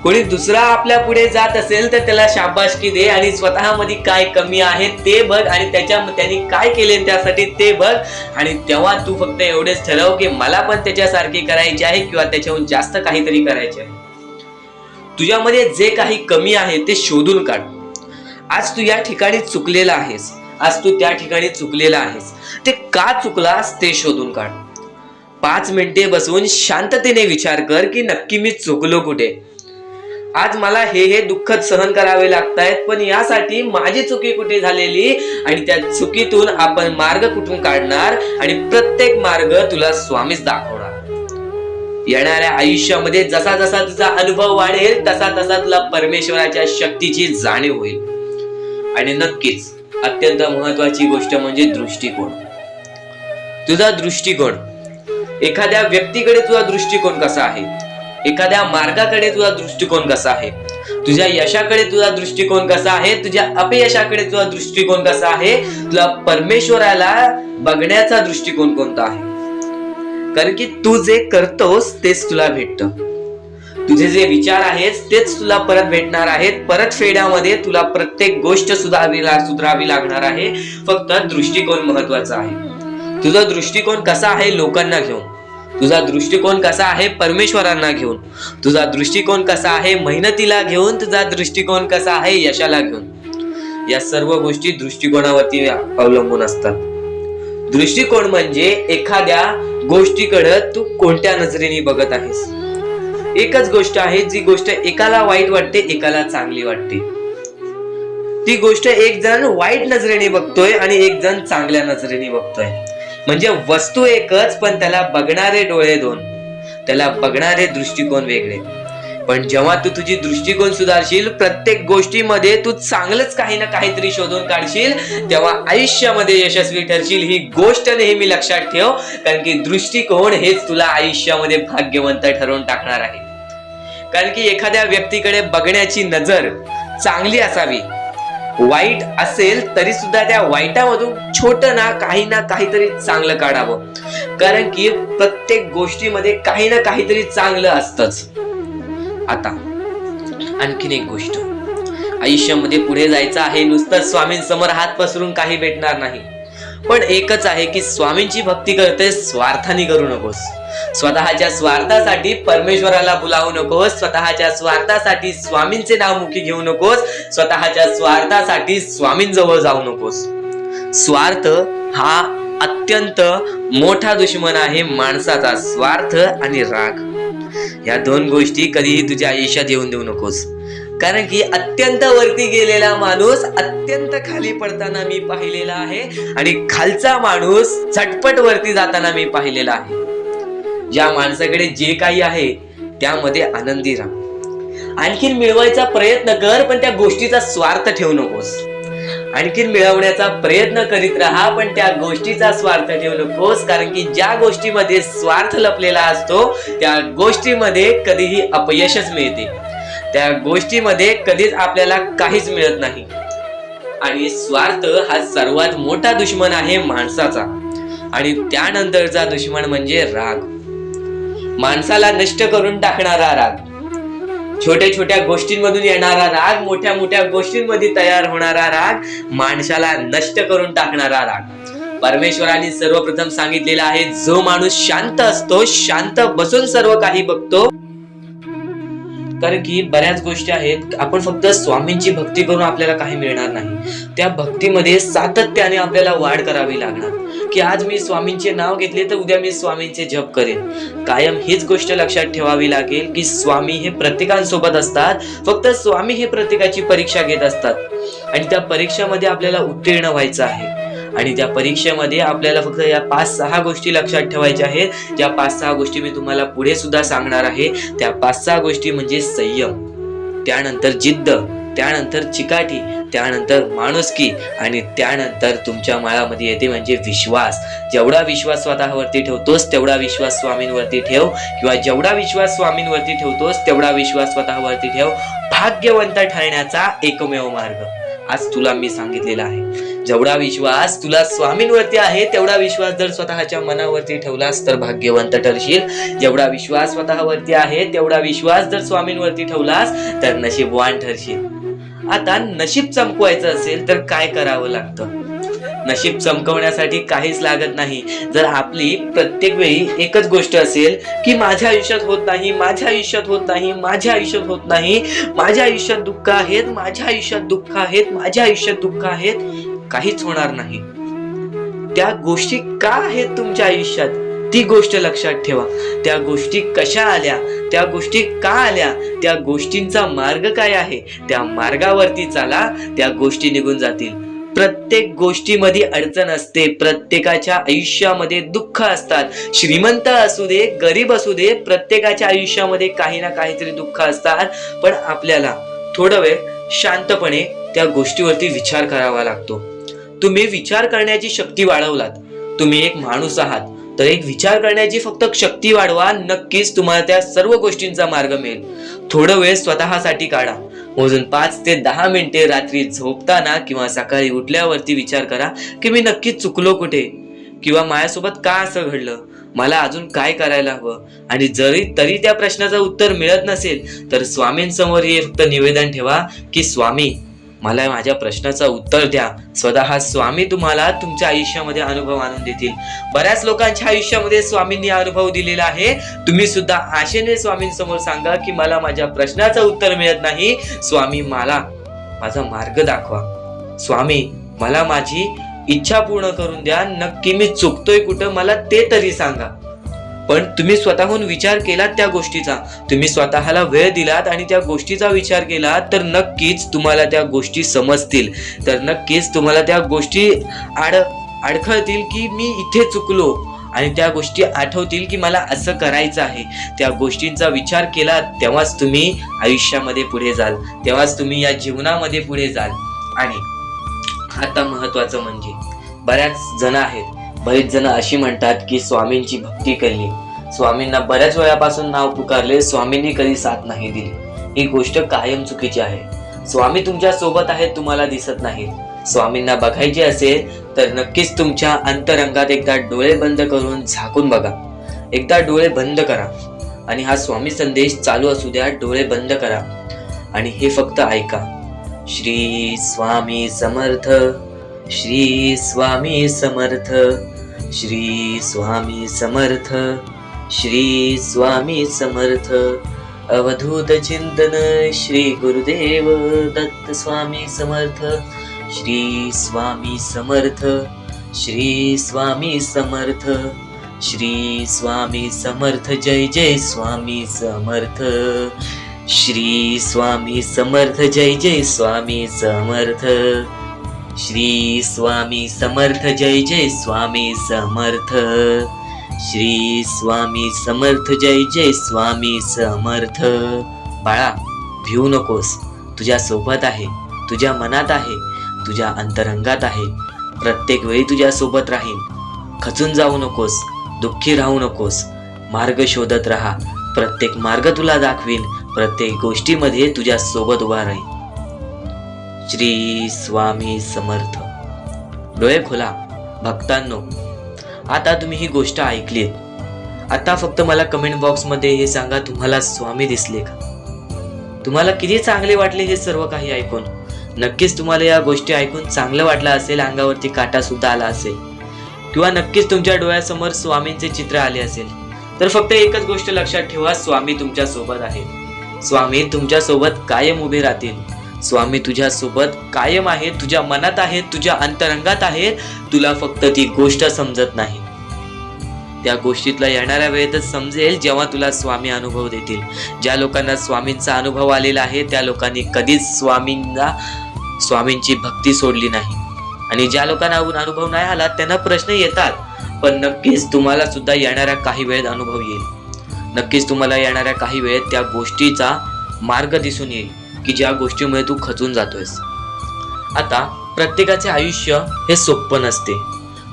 कोणी दुसरा आपल्या पुढे जात असेल तर त्याला शाबासकी दे आणि स्वतःमध्ये काय कमी आहे ते बघ आणि त्यांनी काय केले त्यासाठी ते बघ. आणि तेव्हा तू फक्त एवढेच ठरव की मला पण त्याच्यासारखे करायचे आहे किंवा त्याच्याहून जास्त काहीतरी करायचे आहे. तुझ्यामध्ये जे काही कमी आहे ते शोधून काढ. आज तू या ठिकाणी चुकलेला आहेस, आज तू त्या ठिकाणी चुकलेला आहेस, ते का चुकलास ते शोधून काढ. 5 मिनिटे बसून शांततेने विचार कर की नक्की मी चुकलो कुठे. आज मला हे दुःख सहन करावे लागतायत, पण यासाठी माझी चुकी कुठे झालेली आणि त्या चुकीतून आपण मार्ग कुठून काढणार आणि प्रत्येक मार्ग तुला स्वामीच दाखवणार. येणाऱ्या आयुष्यामध्ये जसा जसा तुझा अनुभव वाढेल तसा तसा तुला परमेश्वराच्या शक्तीची जाणीव होईल. आणि नक्कीच अत्यंत महत्वाची गोष्ट म्हणजे दृष्टिकोन. तुझा दृष्टिकोन, एखाद्या व्यक्तीकडे तुझा दृष्टिकोन कसा आहे, एखाद्या मार्गाकडे तुझा दृष्टिकोन कसा आहे, तुझ्या यशाकडे तुझा दृष्टिकोन कसा आहे, तुझ्या अपयशाकडे तुझा दृष्टिकोन कसा आहे, तुला परमेश्वराला बघण्याचा दृष्टिकोन कोणता आहे. कारण की तू जे करतोस तेच तुला भेटतं. तुझे जे विचार आहेत तेच तुला परत भेटणार आहेत. परत फेड्यामध्ये तुला प्रत्येक गोष्ट सुधारावी लागणार आहे. फक्त दृष्टिकोन महत्वाचा आहे. तुझा दृष्टिकोन कसा आहे लोकांना घेऊन, तुझा दृष्टिकोन कसा आहे परमेश्वरांना घेऊन, तुझा दृष्टिकोन कसा आहे मेहनतीला घेऊन, तुझा दृष्टिकोन कसा आहे यशाला घेऊन. या सर्व गोष्टी दृष्टिकोनावरती अवलंबून असतात. दृष्टिकोन म्हणजे एखाद्या गोष्टीकडे तू कोणत्या नजरेने बघत आहेस. एकच गोष्ट आहे, जी गोष्ट एकाला वाईट वाटते एकाला चांगली वाटते. ती गोष्ट एक जण वाईट नजरेने बघतोय आणि एक जण चांगल्या नजरेने बघतोय. म्हणजे वस्तू एकच, पण त्याला बघणारे डोळे दोन, त्याला बघणारे दृष्टिकोन वेगळे. पण जेव्हा तू तुझी दृष्टिकोन सुधारशील, प्रत्येक गोष्टीमध्ये तू चांगलंच काही ना काहीतरी शोधून काढशील, तेव्हा आयुष्यामध्ये यशस्वी ठरशील. ही गोष्ट नेहमी लक्षात ठेव, कारण की दृष्टिकोन हेच तुला आयुष्यामध्ये भाग्यवंत ठरवून टाकणार आहे. कारण की एखाद्या व्यक्तीकडे बघण्याची नजर चांगली असावी. वाईट असेल तरी सुद्धा त्या वाईटामधून छोटं ना काहीतरी चांगलं काढावं. कारण की प्रत्येक गोष्टीमध्ये काही ना काहीतरी चांगलं असतंच. आता आणखीन एक गोष्ट, आयुष्यामध्ये पुढे जायचं आहे, नुसतं स्वामींसमोर हात पसरून काही भेटणार नाही. पण एकच आहे की स्वामींची भक्ती करते, स्वार्थाने करू नकोस. स्वतःच्या स्वार्थासाठी परमेश्वराला बुलावू नकोस. स्वतःच्या स्वार्थासाठी स्वामींचे नाव मुखी घेऊ नकोस. स्वतःच्या स्वार्थासाठी स्वामींजवळ जाऊ नकोस. स्वार्थ हा अत्यंत मोठा दुश्मन आहे माणसाचा. स्वार्थ आणि राग या दोन गोष्टी कधीही तुझ्या आयुष्यात येऊन देऊ नकोस. कारण की अत्यंत वरती गेलेला माणूस अत्यंत खाली पडताना मी पाहिलेला आहे आणि खालचा माणूस झटपट वरती जाताना मी पाहिलेला आहे. ज्या माणसाकडे जे काही आहे त्यामध्ये आनंदी राहा. आणखीन मिळवायचा प्रयत्न कर, पण त्या गोष्टीचा स्वार्थ ठेवू नकोस. आणखीन मिळवण्याचा प्रयत्न करीत राहा, पण त्या गोष्टीचा स्वार्थ ठेवू नकोस. कारण की ज्या गोष्टीमध्ये स्वार्थ लपलेला असतो त्या गोष्टीमध्ये कधीही अपयशच मिळते. त्या गोष्टीमध्ये कधीच आपल्याला काहीच मिळत नाही. आणि स्वार्थ हा सर्वात मोठा दुश्मन आहे माणसाचा. आणि त्यानंतरचा दुश्मन म्हणजे राग. माणसाला नष्ट करून टाकणारा राग, छोट्या छोट्या गोष्टींमधून येणारा राग, मोठ्या मोठ्या गोष्टींमध्ये तयार होणारा राग, माणसाला नष्ट करून टाकणारा राग. परमेश्वराने सर्वप्रथम सांगितलेला आहे, जो माणूस शांत असतो, शांत बसून सर्व काही बघतो. कारण की बऱ्याच गोष्टी आहेत, आपण फक्त स्वामींची भक्ती करून आपल्याला काही मिळणार नाही. त्या भक्तीमध्ये सातत्याने आपल्याला वाढ करावी लागणार. की आज मी स्वामींचे नाव घेतले तर उद्या मी स्वामींचे जप करेन. कायम हीच गोष्ट लक्षात ठेवावी लागेल की स्वामी हे प्रत्येकांसोबत असतात. फक्त स्वामी हे प्रत्येकाची परीक्षा घेत असतात आणि त्या परीक्षेमध्ये आपल्याला उत्तीर्ण व्हायचं आहे. आणि त्या परीक्षेमध्ये आपल्याला फक्त या 5-6 गोष्टी लक्षात ठेवायच्या आहेत. ज्या 5-6 गोष्टी मी तुम्हाला पुढे सुद्धा सांगणार आहे. त्या 5-6 गोष्टी म्हणजे संयम, त्यानंतर जिद्द, त्यानंतर चिकाटी, त्यानंतर माणुसकी आणि त्यानंतर तुमच्या माळामध्ये येते म्हणजे विश्वास. जेवढा विश्वास स्वतःवरती ठेवतोस तेवढा विश्वास स्वामींवरती ठेव, किंवा जेवढा विश्वास स्वामींवरती ठेवतोस तेवढा विश्वास स्वतःवरती ठेव. भाग्यवंत ठरण्याचा एकमेव मार्ग आज तुला मी सांगितलेला आहे. जेवढा विश्वास तुला स्वामींवरती आहे तेवढा विश्वास जर स्वतःच्या मनावरती ठेवलास तर भाग्यवंत ठरशील. जेवढा विश्वास स्वतःवरती आहे तेवढा विश्वास जर स्वामींवरती ठेवलास तर नशीबवान ठरशील. आता नशीब चमकवायचं असेल तर काय करावं लागतं? नशीब चमकवण्यासाठी काहीच लागत नाही. जर आपली प्रत्येक वेळी एकच गोष्ट असेल की माझ्या आयुष्यात होत नाही, माझ्या आयुष्यात होत नाही, माझ्या आयुष्यात होत नाही, माझ्या आयुष्यात दुःख आहेत, माझ्या आयुष्यात दुःख आहेत, माझ्या आयुष्यात दुःख आहेत, काहीच होणार नाही. त्या गोष्टी का आहेत तुमच्या आयुष्यात ती गोष्ट लक्षात ठेवा. त्या गोष्टी कशा आल्या, त्या गोष्टी का आल्या, त्या गोष्टींचा मार्ग काय आहे, त्या मार्गावरती चाला, त्या गोष्टी निघून जातील. प्रत्येक गोष्टीमध्ये अडचण असते, प्रत्येकाच्या आयुष्यामध्ये दुःख असतात. श्रीमंत असू दे, गरीब असू दे, प्रत्येकाच्या आयुष्यामध्ये काही ना काहीतरी दुःख असतात. पण आपल्याला थोडा वेळ शांतपणे त्या गोष्टीवरती विचार करावा लागतो. तुम्ही विचार करण्याची शक्ती वाढवलात, तुम्ही एक माणूस आहात, तर एक विचार करण्याची फक्त शक्ती वाढवा, नक्कीच तुम्हाला त्या सर्व गोष्टींचा मार्ग मिळेल. थोडा वेळ स्वतःसाठी काढा. मोजून 5 ते 10 मिनिटे रात्री झोपताना किंवा सकाळी उठल्यावरती विचार करा की मी नक्की चुकलो कुठे, किंवा माझ्यासोबत का असं घडलं, मला अजून काय करायला हवं. आणि तरी त्या प्रश्नाचं उत्तर मिळत नसेल तर स्वामींसमोर हे फक्त निवेदन ठेवा की स्वामी, मला माझ्या प्रश्नाचं उत्तर द्या. स्वतः स्वामी तुम्हाला तुमच्या आयुष्यामध्ये अनुभव आणून देतील. बऱ्याच लोकांच्या आयुष्यामध्ये स्वामींनी अनुभव दिलेला आहे. तुम्ही सुद्धा आशेने स्वामींसमोर सांगा की मला माझ्या प्रश्नाचं उत्तर मिळत नाही, स्वामी मला माझा मार्ग दाखवा, स्वामी मला माझी इच्छा पूर्ण करून द्या, नक्की मी चुकतोय कुठं मला ते तरी सांगा. पण तुम्ही स्वतःहून विचार केलात त्या गोष्टीचा, तुम्ही स्वतःला वेळ दिलात आणि त्या गोष्टीचा विचार केला, तर नक्कीच तुम्हाला त्या गोष्टी समजतील, तर नक्कीच तुम्हाला त्या गोष्टी अडखळतील की मी इथे चुकलो, आणि त्या गोष्टी आठवतील की मला असं करायचं आहे. त्या गोष्टींचा विचार केला तेव्हाच तुम्ही आयुष्यामध्ये पुढे जाल, तेव्हाच तुम्ही या जीवनामध्ये पुढे जाल. आणि आता महत्वाचं म्हणजे बरेच जण अशी म्हणतात की स्वामींची भक्ती केली, स्वामींना बऱ्याच वेळापासून नाव पुकारले, स्वामींनी कधी साथ नाही दिली. ही गोष्ट कायम चुकीची आहे. स्वामी तुमच्या सोबत आहेत, तुम्हाला दिसत नाहीत. स्वामींना बघायचे असेल तर नक्कीच तुमच्या अंतरंगात एकदा डोळे बंद करून झाकून बघा. एकदा डोळे बंद करा आणि हा स्वामी संदेश चालू असू द्या. डोळे बंद करा आणि हे फक्त ऐका. श्री स्वामी समर्थ, श्री स्वामी समर्थ, श्री स्वामी समर्थ, श्री स्वामी समर्थ. अवधूत चिंतन श्री गुरुदेव दत्त स्वामी समर्थ. श्री स्वामी समर्थ, श्री स्वामी समर्थ, श्री स्वामी समर्थ. जय जय स्वामी समर्थ. श्री स्वामी समर्थ. जय जय स्वामी समर्थ. श्री स्वामी समर्थ. जय जय स्वामी समर्थ. श्री स्वामी समर्थ. जय जय स्वामी समर्थ. बाळा, भिवू नकोस, तुझ्या सोबत आहे, तुझ्या मनात आहे, तुझ्या अंतरंगात आहे, प्रत्येक वेळी तुझ्या सोबत राहील. खचून जाऊ नकोस, दुःखी राहू नकोस, मार्ग शोधत राहा. प्रत्येक मार्ग तुला दाखवीन, प्रत्येक गोष्टीमध्ये तुझ्या सोबत उभा राहील. श्री स्वामी समर्थ. डोळे खोला भक्तांनो. आता तुम्ही ही गोष्ट ऐकलीत. आता फक्त मला कमेंट बॉक्स मध्ये हे सांगा, तुम्हाला स्वामी दिसले का? तुम्हाला किती चांगले वाटले हे सर्व काही ऐकून? नक्कीच तुम्हाला या गोष्टी ऐकून चांगलं वाटलं असेल, अंगावरती काटा सुद्धा आला असेल, किंवा नक्कीच तुमच्या डोळ्यासमोर स्वामींचे चित्र आले असेल. तर फक्त एकच गोष्ट लक्षात ठेवा, स्वामी तुमच्या सोबत आहेत. स्वामी तुमच्या सोबत कायम उभे राहतील. स्वामी तुझ्या सोबत कायम आहेत, तुझ्या मनात आहेत, तुझ्या अंतरंगात आहेत. तुला फक्त ती गोष्ट समजत नाही. त्या गोष्टीतला येणाऱ्या वेळेतच समजेल जेव्हा तुला स्वामी अनुभव देतील. ज्या लोकांना स्वामींचा अनुभव आलेला आहे त्या लोकांनी कधीच स्वामींची भक्ती सोडली नाही. आणि ज्या लोकांना अनुभव नाही आला त्यांना प्रश्न येतात, पण नक्कीच तुम्हाला सुद्धा येणाऱ्या काही वेळेत अनुभव येईल. नक्कीच तुम्हाला येणाऱ्या काही वेळेत त्या गोष्टीचा मार्ग दिसून येईल की ज्या गोष्टीमुळे तू खचून जातोयस. आता प्रत्येकाचे आयुष्य हे सोपं नसते.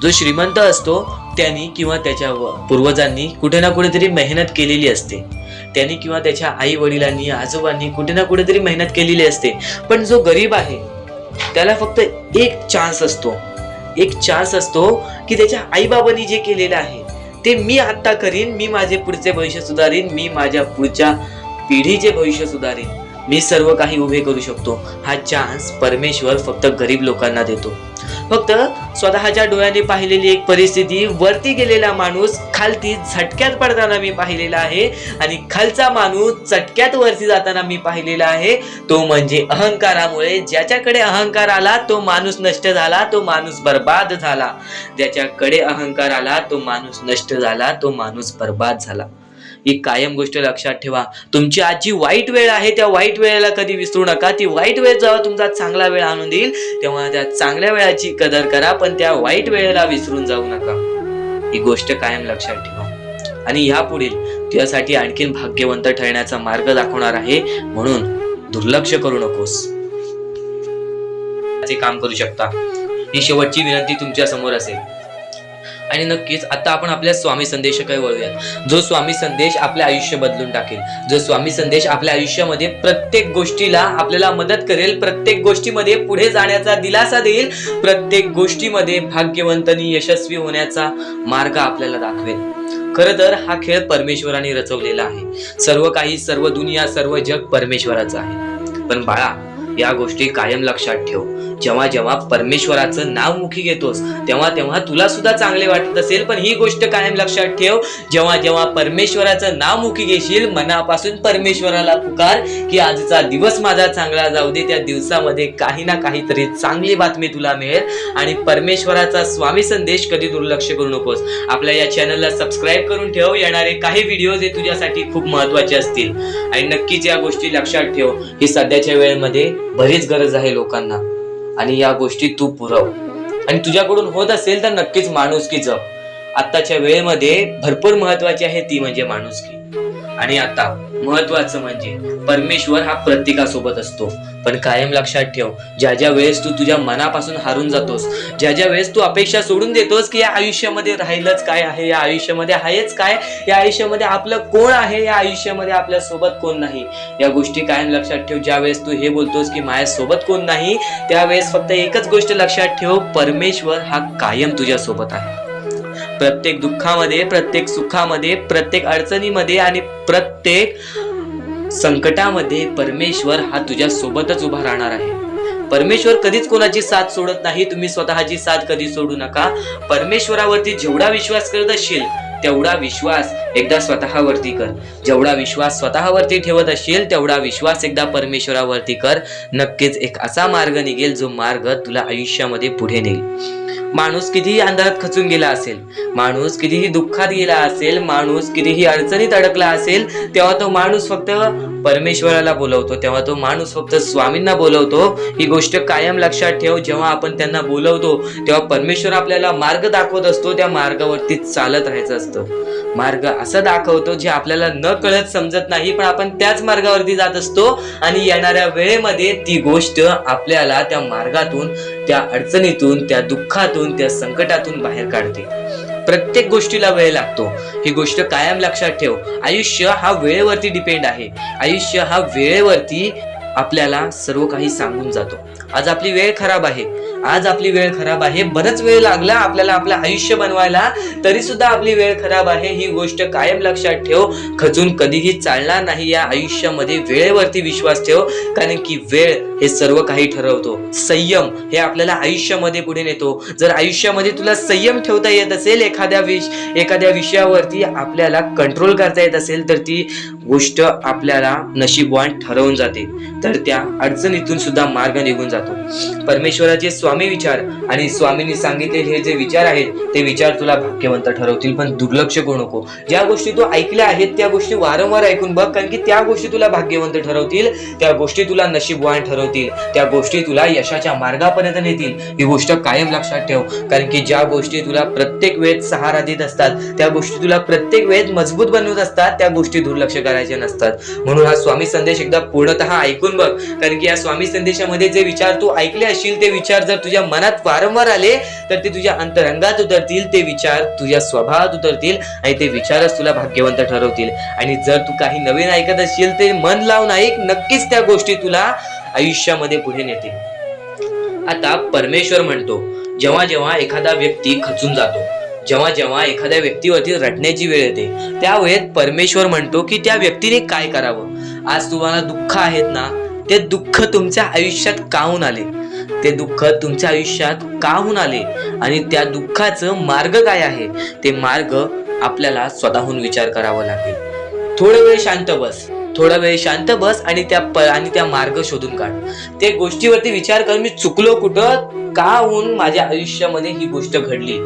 जो श्रीमंत असतो त्यांनी किंवा त्याच्या पूर्वजांनी कुठे ना कुठेतरी मेहनत केलेली असते. त्यांनी किंवा त्याच्या आई वडिलांनी, आजोबांनी कुठे ना कुठेतरी मेहनत केलेली असते. पण जो गरीब आहे त्याला फक्त एक चान्स असतो की त्याच्या आई बाबांनी जे केलेलं आहे ते मी आता करीन, मी माझे पुढचे भविष्य सुधारीन, मी माझ्या पुढच्या पिढीचे भविष्य सुधारीन, मी सर्व काही उभे करू शकतो. हा चान्स परमेश्वर फक्त गरीब लोकांना देतो. फक्त स्वतःच्या डोळ्याने पाहिलेली एक परिस्थिती, वरती गेलेला माणूस खालती झटक्यात पडताना मी पाहिलेला आहे आणि खालचा माणूस चटक्यात वरती जाताना मी पाहिलेला आहे. तो म्हणजे अहंकारामुळे. ज्याच्याकडे अहंकार आला तो माणूस नष्ट झाला, तो माणूस बर्बाद झाला. ज्याच्याकडे अहंकार आला तो माणूस नष्ट झाला, तो माणूस बर्बाद झाला. ही कायम गोष्ट लक्षात ठेवा. तुमची आज जी वाईट वेळ आहे त्या वाईट वेळेला कधी विसरू नका. ती वाईट वेळ जेव्हा तुमचा चांगला वेळ आणून देईल तेव्हा त्या चांगल्या वेळाची कदर करा, पण त्या वाईट वेळेला विसरून जाऊ नका. ही गोष्ट कायम लक्षात ठेवा. आणि यापुढील तुझ्यासाठी आणखीन भाग्यवंत ठरण्याचा मार्ग दाखवणार आहे, म्हणून दुर्लक्ष करू नकोस. काम करू शकता. ही शेवटची विनंती तुमच्या समोर असेल. आणि नक्कीच आता आपण आपल्या स्वामी संदेशाकडे वळूयात, जो स्वामी संदेश आपले आयुष्य बदलून टाकेल, जो स्वामी संदेश आपल्या आयुष्यामध्ये प्रत्येक गोष्टीला आपल्याला मदत करेल, प्रत्येक गोष्टीमध्ये पुढे जाण्याचा दिलासा देईल, प्रत्येक गोष्टीमध्ये भाग्यवंतांनी यशस्वी होण्याचा मार्ग आपल्याला दाखवेल. खरं तर हा खेळ परमेश्वराने रचवलेला आहे. सर्व काही, सर्व दुनिया, सर्व जग परमेश्वराचं आहे. पण बाळा, या गोष्टी कायम लक्षात ठेव. जेव्हा जेव्हा परमेश्वराचं नाव मुखी घेतोस तेव्हा तेव्हा तुला सुद्धा चांगले वाटत असेल, पण ही गोष्ट कायम लक्षात ठेव. जेव्हा जेव्हा परमेश्वराचं नाव मुखी घेशील, मनापासून परमेश्वराला पुकार की आजचा दिवस माझा चांगला जाऊ दे. त्या दिवसामध्ये काही ना काहीतरी चांगली बातमी तुला मिळेल. आणि परमेश्वराचा स्वामी संदेश कधी दुर्लक्ष करू नकोस. आपल्या या चॅनलला सबस्क्राईब करून ठेव. येणारे काही व्हिडिओज हे तुझ्यासाठी खूप महत्वाचे असतील. आणि नक्कीच या गोष्टी लक्षात ठेव. ही सध्याच्या वेळेमध्ये बरीच गरज आहे लोकांना, आणि या गोष्टी तू पुरव. आणि तुझ्याकडून होत असेल तर नक्कीच माणुसकी जप. आत्ताच्या वेळेमध्ये भरपूर महत्वाची आहे ती म्हणजे माणुसकी. आणि आता महत्वाचं म्हणजे परमेश्वर हा प्रत्येकासोबत असतो. पण कायम लक्षात ठेव, ज्या ज्या वेळेस तू तुझ्या मनापासून हारून जातोस, ज्या ज्या वेळेस तू अपेक्षा सोडून देतोस की या आयुष्यामध्ये राहिलंच काय आहे, या आयुष्यामध्ये आहेच काय, या आयुष्यामध्ये आपलं कोण आहे, या आयुष्यामध्ये आपल्या सोबत कोण नाही, या गोष्टी कायम लक्षात ठेव. ज्या वेळेस तू हे बोलतोस की माझ्या सोबत कोण नाही, त्यावेळेस फक्त एकच गोष्ट लक्षात ठेव, परमेश्वर हा कायम तुझ्या सोबत आहे. प्रत्येक दुःखामध्ये, प्रत्येक सुखामध्ये, प्रत्येक अडचणीमध्ये आणि प्रत्येक संकटामध्ये परमेश्वर हा तुझ्या सोबतच उभा राहणार आहे. परमेश्वर कधीच कोणाची साथ सोडत नाही. तुम्ही स्वतःची साथ कधी सोडू नका. परमेश्वरावरती जेवढा विश्वास करत असशील तेवढा विश्वास एकदा स्वतःवरती कर. जेवढा विश्वास स्वतःवरती ठेवत असशील तेवढा विश्वास एकदा परमेश्वरावरती कर. नक्कीच एक असा मार्ग निघेल जो मार्ग तुला आयुष्यामध्ये पुढे नेईल. माणूस कितीही अंधारात खचून गेला असेल, माणूस कितीही दुःखात गेला असेल, माणूस कितीही अडचणीत अडकला असेल, तेव्हा तो माणूस फक्त परमेश्वराला बोलवतो, तेव्हा तो माणूस फक्त स्वामींना बोलवतो. ही गोष्ट कायम लक्षात ठेव. जेव्हा आपण त्यांना बोलवतो तेव्हा परमेश्वर आपल्याला मार्ग दाखवत असतो. त्या मार्गावरती चालत राहायचं असतं. मार्ग असं दाखवतो जे आपल्याला न कळत समजत नाही, पण आपण त्याच मार्गावरती जात असतो. आणि येणाऱ्या वेळेमध्ये ती गोष्ट आपल्याला त्या मार्गातून, त्या अडचणीतून, त्या दुःखातून, त्या संकटातून बाहेर काढते. प्रत्येक गोष्टीला वेळ लागतो. ही गोष्ट कायम लक्षात ठेव. आयुष्य हा वेळेवरती डिपेंड आहे. आयुष्य हा वेळेवरती आपल्याला सर्व काही सांगून जातो. आज आपली वेळ खराब आहे, आज आपली वेळ खराब आहे, बरंच वेळ लागला आपल्याला आपलं आयुष्य बनवायला, तरी सुद्धा आपली वेळ खराब आहे. ही गोष्ट कायम लक्षात ठेव. खचून कधीही चालणार नाही. या आयुष्यामध्ये वेळेवरती विश्वास ठेव, कारण की वेळ हे सर्व काही ठरवतो. संयम हे आपल्याला आयुष्यामध्ये पुढे नेतो. जर आयुष्यामध्ये तुला संयम ठेवता येत असेल, एखाद्या विषयावरती आपल्याला कंट्रोल करता येत असेल, तर ती गोष्ट आपल्याला नशीबवान ठरवून जाते. तर त्या अडचणीतून सुद्धा मार्ग निघून जातो. परमेश्वराचे स्वामी विचार आणि स्वामींनी सांगितलेले हे जे विचार आहेत ते विचार तुला भाग्यवंत ठरवतील. पण दुर्लक्ष करू नको. ज्या गोष्टी तू ऐकल्या आहेत त्या गोष्टी वारंवार ऐकून बघ, कारण की त्या गोष्टी तुला भाग्यवंत ठरवतील, त्या गोष्टी तुला नशीबवान ठरवतील, त्या गोष्टी तुला यशाच्या मार्गापर्यंत नेतील. ही गोष्ट कायम लक्षात ठेव, कारण की ज्या गोष्टी तुला प्रत्येक वेळेत सहारा देत असतात, त्या गोष्टी तुला प्रत्येक वेळेत मजबूत बनवत असतात, त्या गोष्टी दुर्लक्ष करायचे नसतात. म्हणून हा स्वामी संदेश एकदा पूर्णतः ऐकून बघ, कारण की या स्वामी संदेशामध्ये जे विचार तू ऐकले असशील ते विचार जर तुझ्या मनात वारंवार आले तर ते तुझ्या अंतरंगात उतरतील, ते विचार तुझ्या स्वभावात उतरतील आणि ते विचारच तुला भाग्यवंत ठरवतील. आणि जर तू काही नवीन ऐकत असशील ते मन लावून ऐक, नक्कीच त्या गोष्टी तुला आयुष्यामध्ये पुढे नेतील. आता परमेश्वर म्हणतो, जेव्हा जेव्हा एखादा व्यक्ती खचून जातो, जेव्हा जेव्हा एखाद्या व्यक्तीवरती रटण्याची वेळ येते, त्यावेळेत परमेश्वर म्हणतो की त्या व्यक्तीने काय करावं. आज तुम्हाला दुःख आहेत ना, ते दुःख तुमच्या आयुष्यात काहून आले. ते दुःख तुमच्या आयुष्यात का होऊन आले आणि त्या दुःखाचं मार्ग काय आहे ते मार्ग आपल्याला स्वतःहून विचार करावा लागेल. थोडा वेळ शांत बस आणि त्या मार्ग शोधून काढ. त्या गोष्टीवरती विचार कर, मी चुकलो कुठं, का होऊन माझ्या आयुष्यामध्ये ही गोष्ट घडली.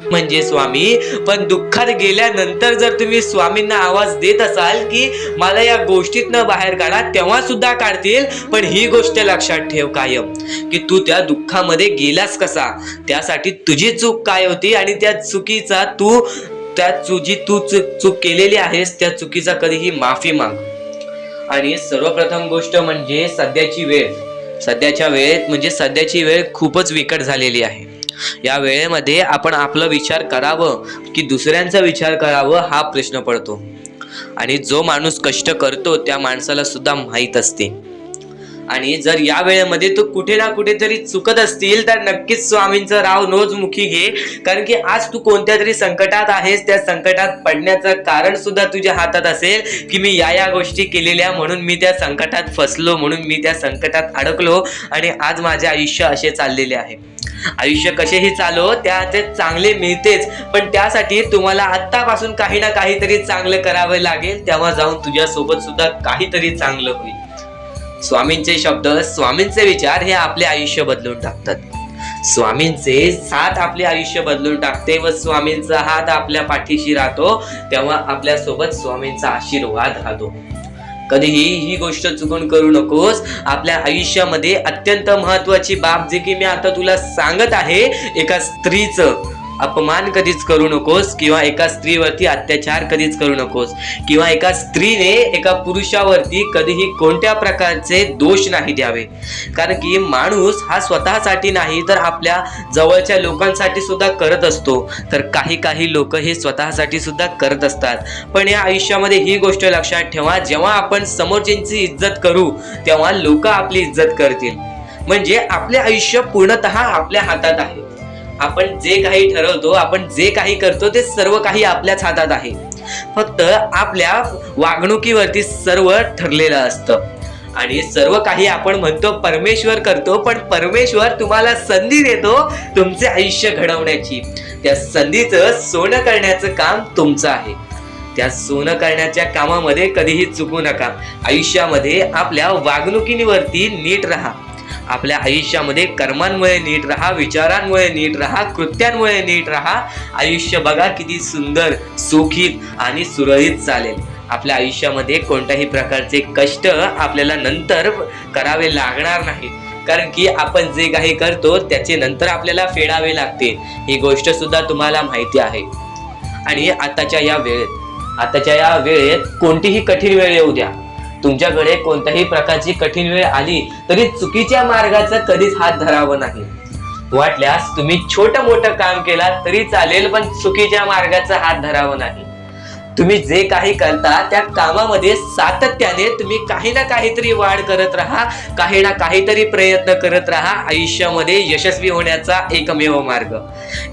म्हणजे स्वामी, पण दुःखात गेल्यानंतर जर तुम्ही स्वामींना आवाज देत असाल की मला या गोष्टीतनं बाहेर काढा, तेव्हा सुद्धा काढतील. पण ही गोष्ट लक्षात ठेव कायम की तू त्या दुःखामध्ये गेलास कसा, त्यासाठी तुझी चूक काय होती आणि त्या चुकीचा चूक केलेली आहेस त्या चुकीचा कधीही माफी माग. आणि सर्वप्रथम गोष्ट म्हणजे सध्याची वेळ खूपच विकट झालेली आहे. या वेळेमध्ये आपण आपला विचार करावं की दुसऱ्यांचा विचार करावं हा प्रश्न पडतो. आणि जो माणूस कष्ट करतो त्या माणसाला सुद्धा माहीत असते. आणि जर या वेळेमध्ये तू कुठे ना कुठेतरी चुकत असतील तर नक्कीच स्वामींचं राव नोजमुखी घे. कारण की आज तू कोणत्या तरी संकटात आहेस, त्या संकटात पडण्याचं कारण सुद्धा तुझ्या हातात असेल की मी या गोष्टी केलेल्या म्हणून मी त्या संकटात फसलो, म्हणून मी त्या संकटात अडकलो आणि आज माझे आयुष्य असे चाललेले आहे. आयुष्य कसेही चालो त्याचे चांगले मिळतेच, पण त्यासाठी तुम्हाला आत्तापासून काही ना काहीतरी चांगलं करावे लागेल, तेव्हा जाऊन तुझ्या सोबत सुद्धा काहीतरी चांगलं होईल. स्वामींचे शब्द, स्वामींचे विचार हे आपले आयुष्य बदलून टाकतात. स्वामींचे साथ आपले आयुष्य बदलून टाकते व स्वामींचा हात आपल्या पाठीशी राहतो, तेव्हा आपल्या सोबत स्वामींचा आशीर्वाद राहतो. कधीही ही गोष्ट चुकून करू नकोस. आपल्या आयुष्यामध्ये अत्यंत महत्वाची बाब जे की मी आता तुला सांगत आहे, एका स्त्रीचं अपमान कधीच करू नकोस किंवा एका स्त्रीवरती अत्याचार कधीच करू नकोस किंवा एका स्त्रीने एका पुरुषावरती कधीही कोणत्या प्रकारचे दोष नाही द्यावे. कारण की माणूस हा स्वतःसाठी नाही तर आपल्या जवळच्या लोकांसाठी सुद्धा करत असतो. तर काही लोक हे स्वतःसाठी सुद्धा करत असतात. पण या आयुष्यामध्ये ही गोष्ट लक्षात ठेवा, जेव्हा आपण समोरच्यांची इज्जत करू तेव्हा लोक आपली इज्जत करतील. म्हणजे आपले आयुष्य पूर्णतः आपल्या हातात आहे. आपण जे काही ठरवतो, आपण जे काही करतो ते सर्व काही आपल्याच हातात आहे. फक्त आपल्या वागणुकीवरती सर्व ठरलेलं असतं. आणि सर्व काही आपण म्हणतो परमेश्वर करतो, पण परमेश्वर तुम्हाला संधी देतो तुमचे आयुष्य घडवण्याची. त्या संधीचं सोनं करण्याचं काम तुमचं आहे. त्या सोनं करण्याच्या कामामध्ये कधीही चुकू नका. आयुष्यामध्ये आपल्या वागणुकीवरती नीट राहा. आपल्या आयुष्यामध्ये कर्मांमुळे नीट राहा, विचारांमुळे नीट राहा, कृत्यांमुळे नीट राहा. आयुष्य बघा किती सुंदर, सुखीत आणि सुरळीत चालेल. आपल्या आयुष्यामध्ये कोणत्याही प्रकारचे कष्ट आपल्याला नंतर करावे लागणार नाही. कारण की आपण जे काही करतो त्याचे नंतर आपल्याला फेडावे लागते. ही गोष्ट सुद्धा तुम्हाला माहिती आहे. आणि आताच्या या वेळेत कोणतीही कठीण वेळ येऊ द्या, तुमच्याकडे कोणत्याही प्रकारची कठीण वेळ आली तरी चुकीच्या मार्गाचा कधीच हात धरावा नाही. वाटल्यास तुम्ही छोटं मोठं काम केला तरी चालेल, पण चुकीच्या मार्गाचा हात धरावा नाही. तुम्ही जे काही करता त्या कामामध्ये सातत्याने तुम्ही काही ना काहीतरी वाढ करत राहा, काही ना काहीतरी प्रयत्न करत राहा. आयुष्यामध्ये यशस्वी होण्याचा एकमेव मार्ग.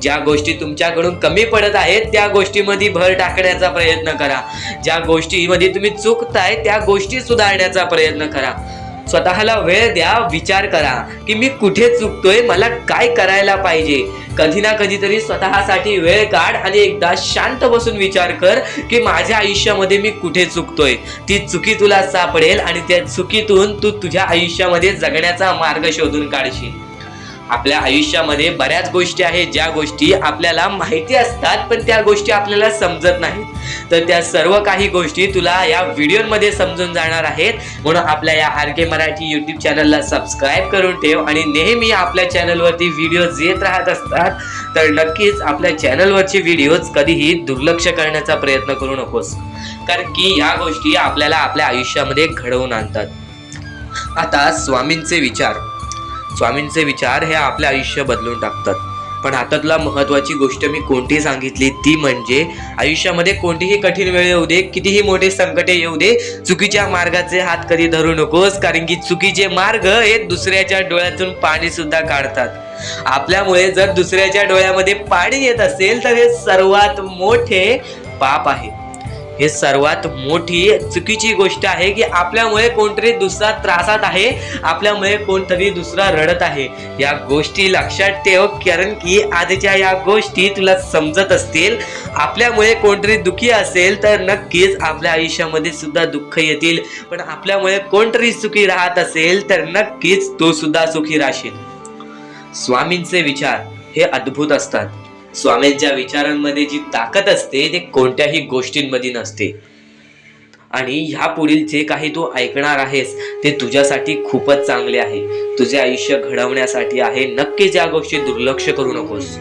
ज्या गोष्टी तुमच्याकडून कमी पडत आहेत त्या गोष्टीमध्ये भर टाकण्याचा प्रयत्न करा. ज्या गोष्टीमध्ये तुम्ही चुकताय त्या गोष्टी सुधारण्याचा प्रयत्न करा. स्वतःला वेळ द्या, विचार करा की मी कुठे चुकतोय, मला काय करायला पाहिजे. कधी ना कधीतरी स्वतःसाठी वेळ काढ आणि एकदा शांत बसून विचार कर की माझ्या आयुष्यामध्ये मी कुठे चुकतोय. ती चुकी तुला सापडेल आणि त्या चुकीतून तू तुझ्या आयुष्यामध्ये जगण्याचा मार्ग शोधून काढशील. आपल्या आयुष्यामध्ये बऱ्याच गोष्टी आहेत ज्या गोष्टी आपल्याला माहिती असतात पण त्या गोष्टी आपल्याला समजत नाहीत. तर त्या सर्व काही गोष्टी तुला या व्हिडिओमध्ये समजून जाणार आहेत. म्हणून आपल्या या RK मराठी यूट्यूब चॅनलला सबस्क्राईब करून ठेव आणि नेहमी आपल्या चॅनलवरती व्हिडिओज येत राहत असतात. तर नक्कीच आपल्या चॅनलवरचे व्हिडिओज कधीही दुर्लक्ष करण्याचा प्रयत्न करू नकोस, कारण की या गोष्टी आपल्याला आपल्या आयुष्यामध्ये घडवून आणतात. आता स्वामींचे विचार हे आपले आयुष्य बदलून टाकतात. पण आता तुला महत्वाची गोष्ट मी कोणती सांगितली ती म्हणजे आयुष्यामध्ये कोणतीही कठीण वेळ येऊ दे, कितीही मोठे संकटे येऊ दे, चुकीच्या मार्गाचे हात कधी धरू नकोस. कारण की चुकीचे मार्ग हे दुसऱ्याच्या डोळ्यातून पाणी सुद्धा काढतात. आपल्यामुळे जर दुसऱ्याच्या डोळ्यामध्ये पाणी येत असेल तर हे सर्वात मोठे पाप आहे. हे सर्वात मोठी चुकीची गोष्ट आहे की आपल्यामुळे कोणतरी दुसरा त्रासात आहे, आपल्यामुळे कोणतरी दुसरा रडत आहे. या गोष्टी लक्षात ठेव, कारण की आजच्या या गोष्टी तुला समजत असतील. आपल्यामुळे कोणतरी दुःखी असेल तर नक्कीच आपल्या आयुष्यामध्ये सुद्धा दुःख येतील, पण आपल्यामुळे कोणतरी सुखी राहत असेल तर नक्कीच तो सुद्धा सुखी राहशील. स्वामींचे विचार हे अद्भुत असतात. स्वामींच्या विचारांमध्ये जी ताकद असते ते कोणत्याही गोष्टींमध्ये नसते. आणि ह्या पुढील जे काही तू ऐकणार आहेस ते तुझ्यासाठी खूपच चांगले आहे, तुझे आयुष्य घडवण्यासाठी आहे. नक्कीच या गोष्टी दुर्लक्ष करू नकोस.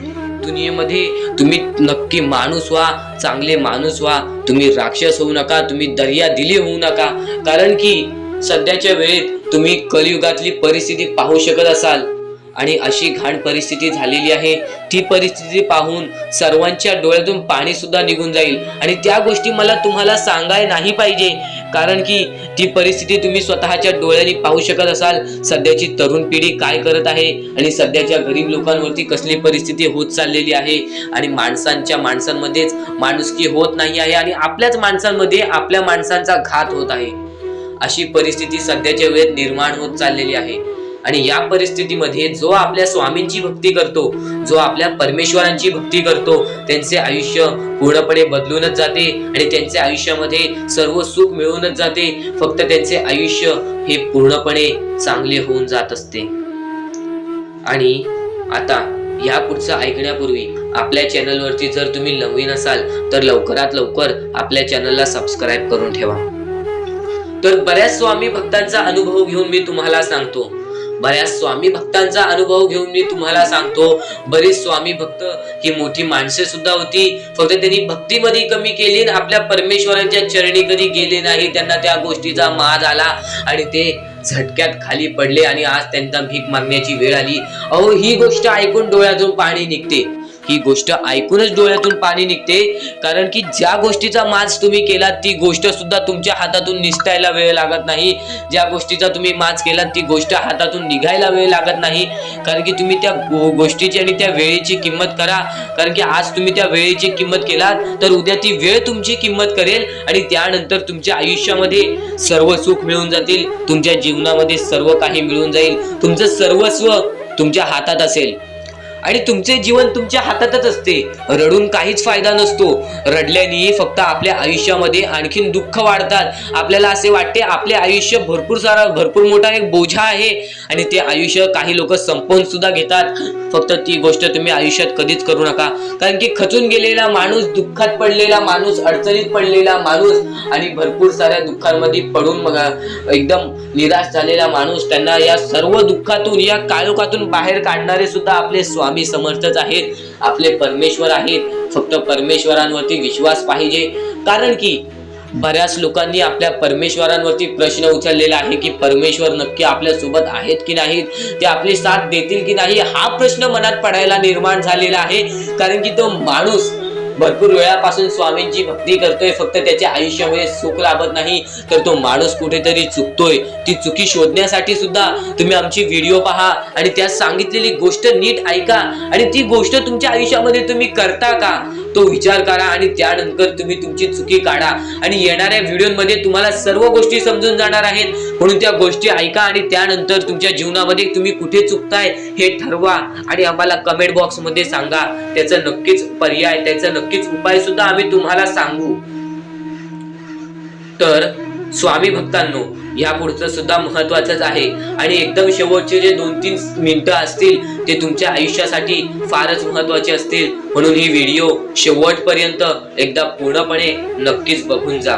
दुनियेमध्ये तुम्ही नक्की माणूस व्हा, चांगले माणूस व्हा. तुम्ही राक्षस होऊ नका, तुम्ही दर्या दिली होऊ नका. कारण की सध्याच्या वेळेत तुम्ही कलियुगातली परिस्थिती पाहू शकत असाल आणि अशी घाण परिस्थिती झालेली आहे. ती परिस्थिती पाहून सर्वांच्या डोळ्यातून पाणी सुद्धा निघून जाईल. आणि त्या गोष्टी मला तुम्हाला सांगाय नाही पाहिजे, कारण की ती परिस्थिती तुम्ही स्वतःच्या डोळ्यांनी पाहू शकत असाल. सध्याची तरुण पिढी काय करत आहे आणि सध्याच्या गरीब लोकांवरती कसली परिस्थिती होत चाललेली आहे. आणि माणसांमध्येच माणुसकी होत नाही आहे आणि आपल्याच माणसांमध्ये आपल्या माणसांचा घात होत आहे. अशी परिस्थिती सध्याच्या वेळेत निर्माण होत चाललेली आहे. आणि या परिस्थितीमध्ये जो आपल्या स्वामींची भक्ती करतो, जो आपल्या परमेश्वरांची भक्ती करतो, त्यांचे आयुष्य पूर्णपणे बदलूनच जाते आणि त्यांच्या आयुष्यामध्ये सर्व सुख मिळूनच जाते. फक्त त्यांचे आयुष्य हे पूर्णपणे चांगले होऊन जात असते. आणि आता या पुढचं ऐकण्यापूर्वी आपल्या चॅनलवरती जर तुम्ही नवीन असाल तर लवकरात लवकर आपल्या चॅनलला सबस्क्राईब करून ठेवा. तर बऱ्याच स्वामी भक्तांचा अनुभव घेऊन मी तुम्हाला सांगतो, बरेच स्वामी भक्त ही मोठी माणसे सुद्धा होती, फक्त त्यांनी भक्तीमध्ये कमी केली, आपल्या परमेश्वरांच्या चरणी कधी गेले नाही. त्यांना त्या गोष्टीचा माज आला आणि ते झटक्यात खाली पडले आणि आज त्यांना भीक मागण्याची वेळ आली. अहो, ही गोष्ट ऐकून डोळ्यातून पाणी निघते. ही गोष्ट ऐकूनच डोळ्यातून पाणी निघते, कारण की ज्या गोष्टीचा माज तुम्ही केला ती गोष्ट सुद्धा तुमच्या हातातून निसटायला वेळ लागत नाही. ज्या गोष्टीचा तुम्ही माज केला ती गोष्ट हातातून निघायला वेळ लागत नाही, कारण की तुम्ही त्या गोष्टीची आणि त्या वेळेची किंमत करा. कारण की आज तुम्ही त्या वेळेची किंमत केलात तर उद्या ती वेळ तुमची किंमत करेल आणि त्यानंतर तुमच्या आयुष्यामध्ये सर्व सुख मिळून जातील, तुमच्या जीवनामध्ये सर्व काही मिळून जाईल. तुमचं सर्वस्व तुमच्या हातात असेल आणि तुमचे जीवन तुमच्या हातातच असते. रडून काहीच फायदा नसतो. रडल्याने फक्त आपल्या आयुष्यामध्ये आणखीन दुःख वाढतात. आपल्याला असे वाटते आपले आयुष्य भरपूर मोठा एक बोझा आहे आणि ते आयुष्य काही लोक संपवून सुद्धा घेतात. फक्त ती गोष्ट तुम्ही आयुष्यात कधीच करू नका, कारण की खचून गेलेला माणूस, दुःखात पडलेला माणूस, अडचणीत पडलेला माणूस आणि भरपूर साऱ्या दुःखांमध्ये पडून एकदम निराश झालेला माणूस, त्यांना या सर्व दुःखातून, या काळोखातून बाहेर काढणारे सुद्धा आपले स्वामी समर्थच आहेत, आपले परमेश्वर आहेत. फक्त परमेश्वरांवरती विश्वास पाहिजे, कारण की बऱ्याच लोकांनी आपल्या परमेश्वरांवरती प्रश्न उचललेला आहे की परमेश्वर नक्की आपल्या सोबत आहेत की नाहीत, ते आपली साथ देतील की नाही, हा प्रश्न मनात पडायला निर्माण झालेला आहे. कारण की तो माणूस भरपूर वेळापासून स्वामींची भक्ती करतोय, फक्त त्याच्या आयुष्यामध्ये सुख लाभत नाही, तर तो माणूस कुठेतरी चुकतोय. ती चुकी शोधण्यासाठी सुद्धा तुम्ही आमची व्हिडिओ पहा आणि त्यात सांगितलेली गोष्ट नीट ऐका आणि ती गोष्ट तुमच्या आयुष्यामध्ये तुम्ही करता का तो विचार करा आणि त्यानंतर तुम्ही तुमची चुकी काढा. आणि येणाऱ्या व्हिडिओमध्ये तुम्हाला सर्व गोष्टी समजून जाणार आहेत, म्हणून त्या गोष्टी ऐका आणि त्यानंतर तुमच्या जीवनामध्ये तुम्ही कुठे चुकताय हे ठरवा आणि आम्हाला कमेंट बॉक्स मध्ये सांगा. त्याचं नक्कीच पर्याय, त्याचं नक्कीच उपाय सुद्धा आम्ही तुम्हाला सांगू. तर स्वामी भक्तांनो, या पुढचं सुद्धा महत्वाचंच आहे आणि एकदम शेवटचे जे 2-3 मिनिटं असतील ते तुमच्या आयुष्यासाठी फारच महत्वाचे असतील, म्हणून ही व्हिडिओ शेवटपर्यंत एकदा पूर्णपणे नक्कीच बघून जा.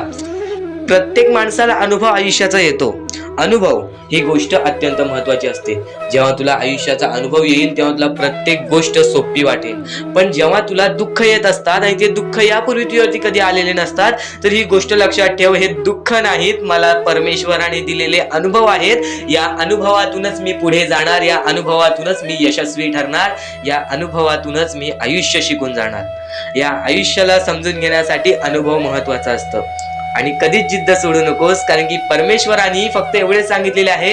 प्रत्येक माणसाला अनुभव आयुष्याचा येतो. अनुभव ही गोष्ट अत्यंत महत्वाची असते. जेव्हा तुला आयुष्याचा अनुभव येईल तेव्हा तुला प्रत्येक गोष्ट सोपी वाटेल, पण जेव्हा तुला दुःख येत असतात आणि ते दुःख यापूर्वी तुझ्यावरती कधी आलेले नसतात, तर ही गोष्ट लक्षात ठेव, हे दुःख नाहीत, मला परमेश्वराने दिलेले अनुभव आहेत. या अनुभवातूनच मी पुढे जाणार, या अनुभवातूनच मी यशस्वी ठरणार, या अनुभवातूनच मी आयुष्य शिकून जाणार. या आयुष्याला समजून घेण्यासाठी अनुभव महत्वाचा असतो आणि कधीच जिद्द सोडू नकोस, कारण की परमेश्वराने फक्त एवढे सांगितलेले आहे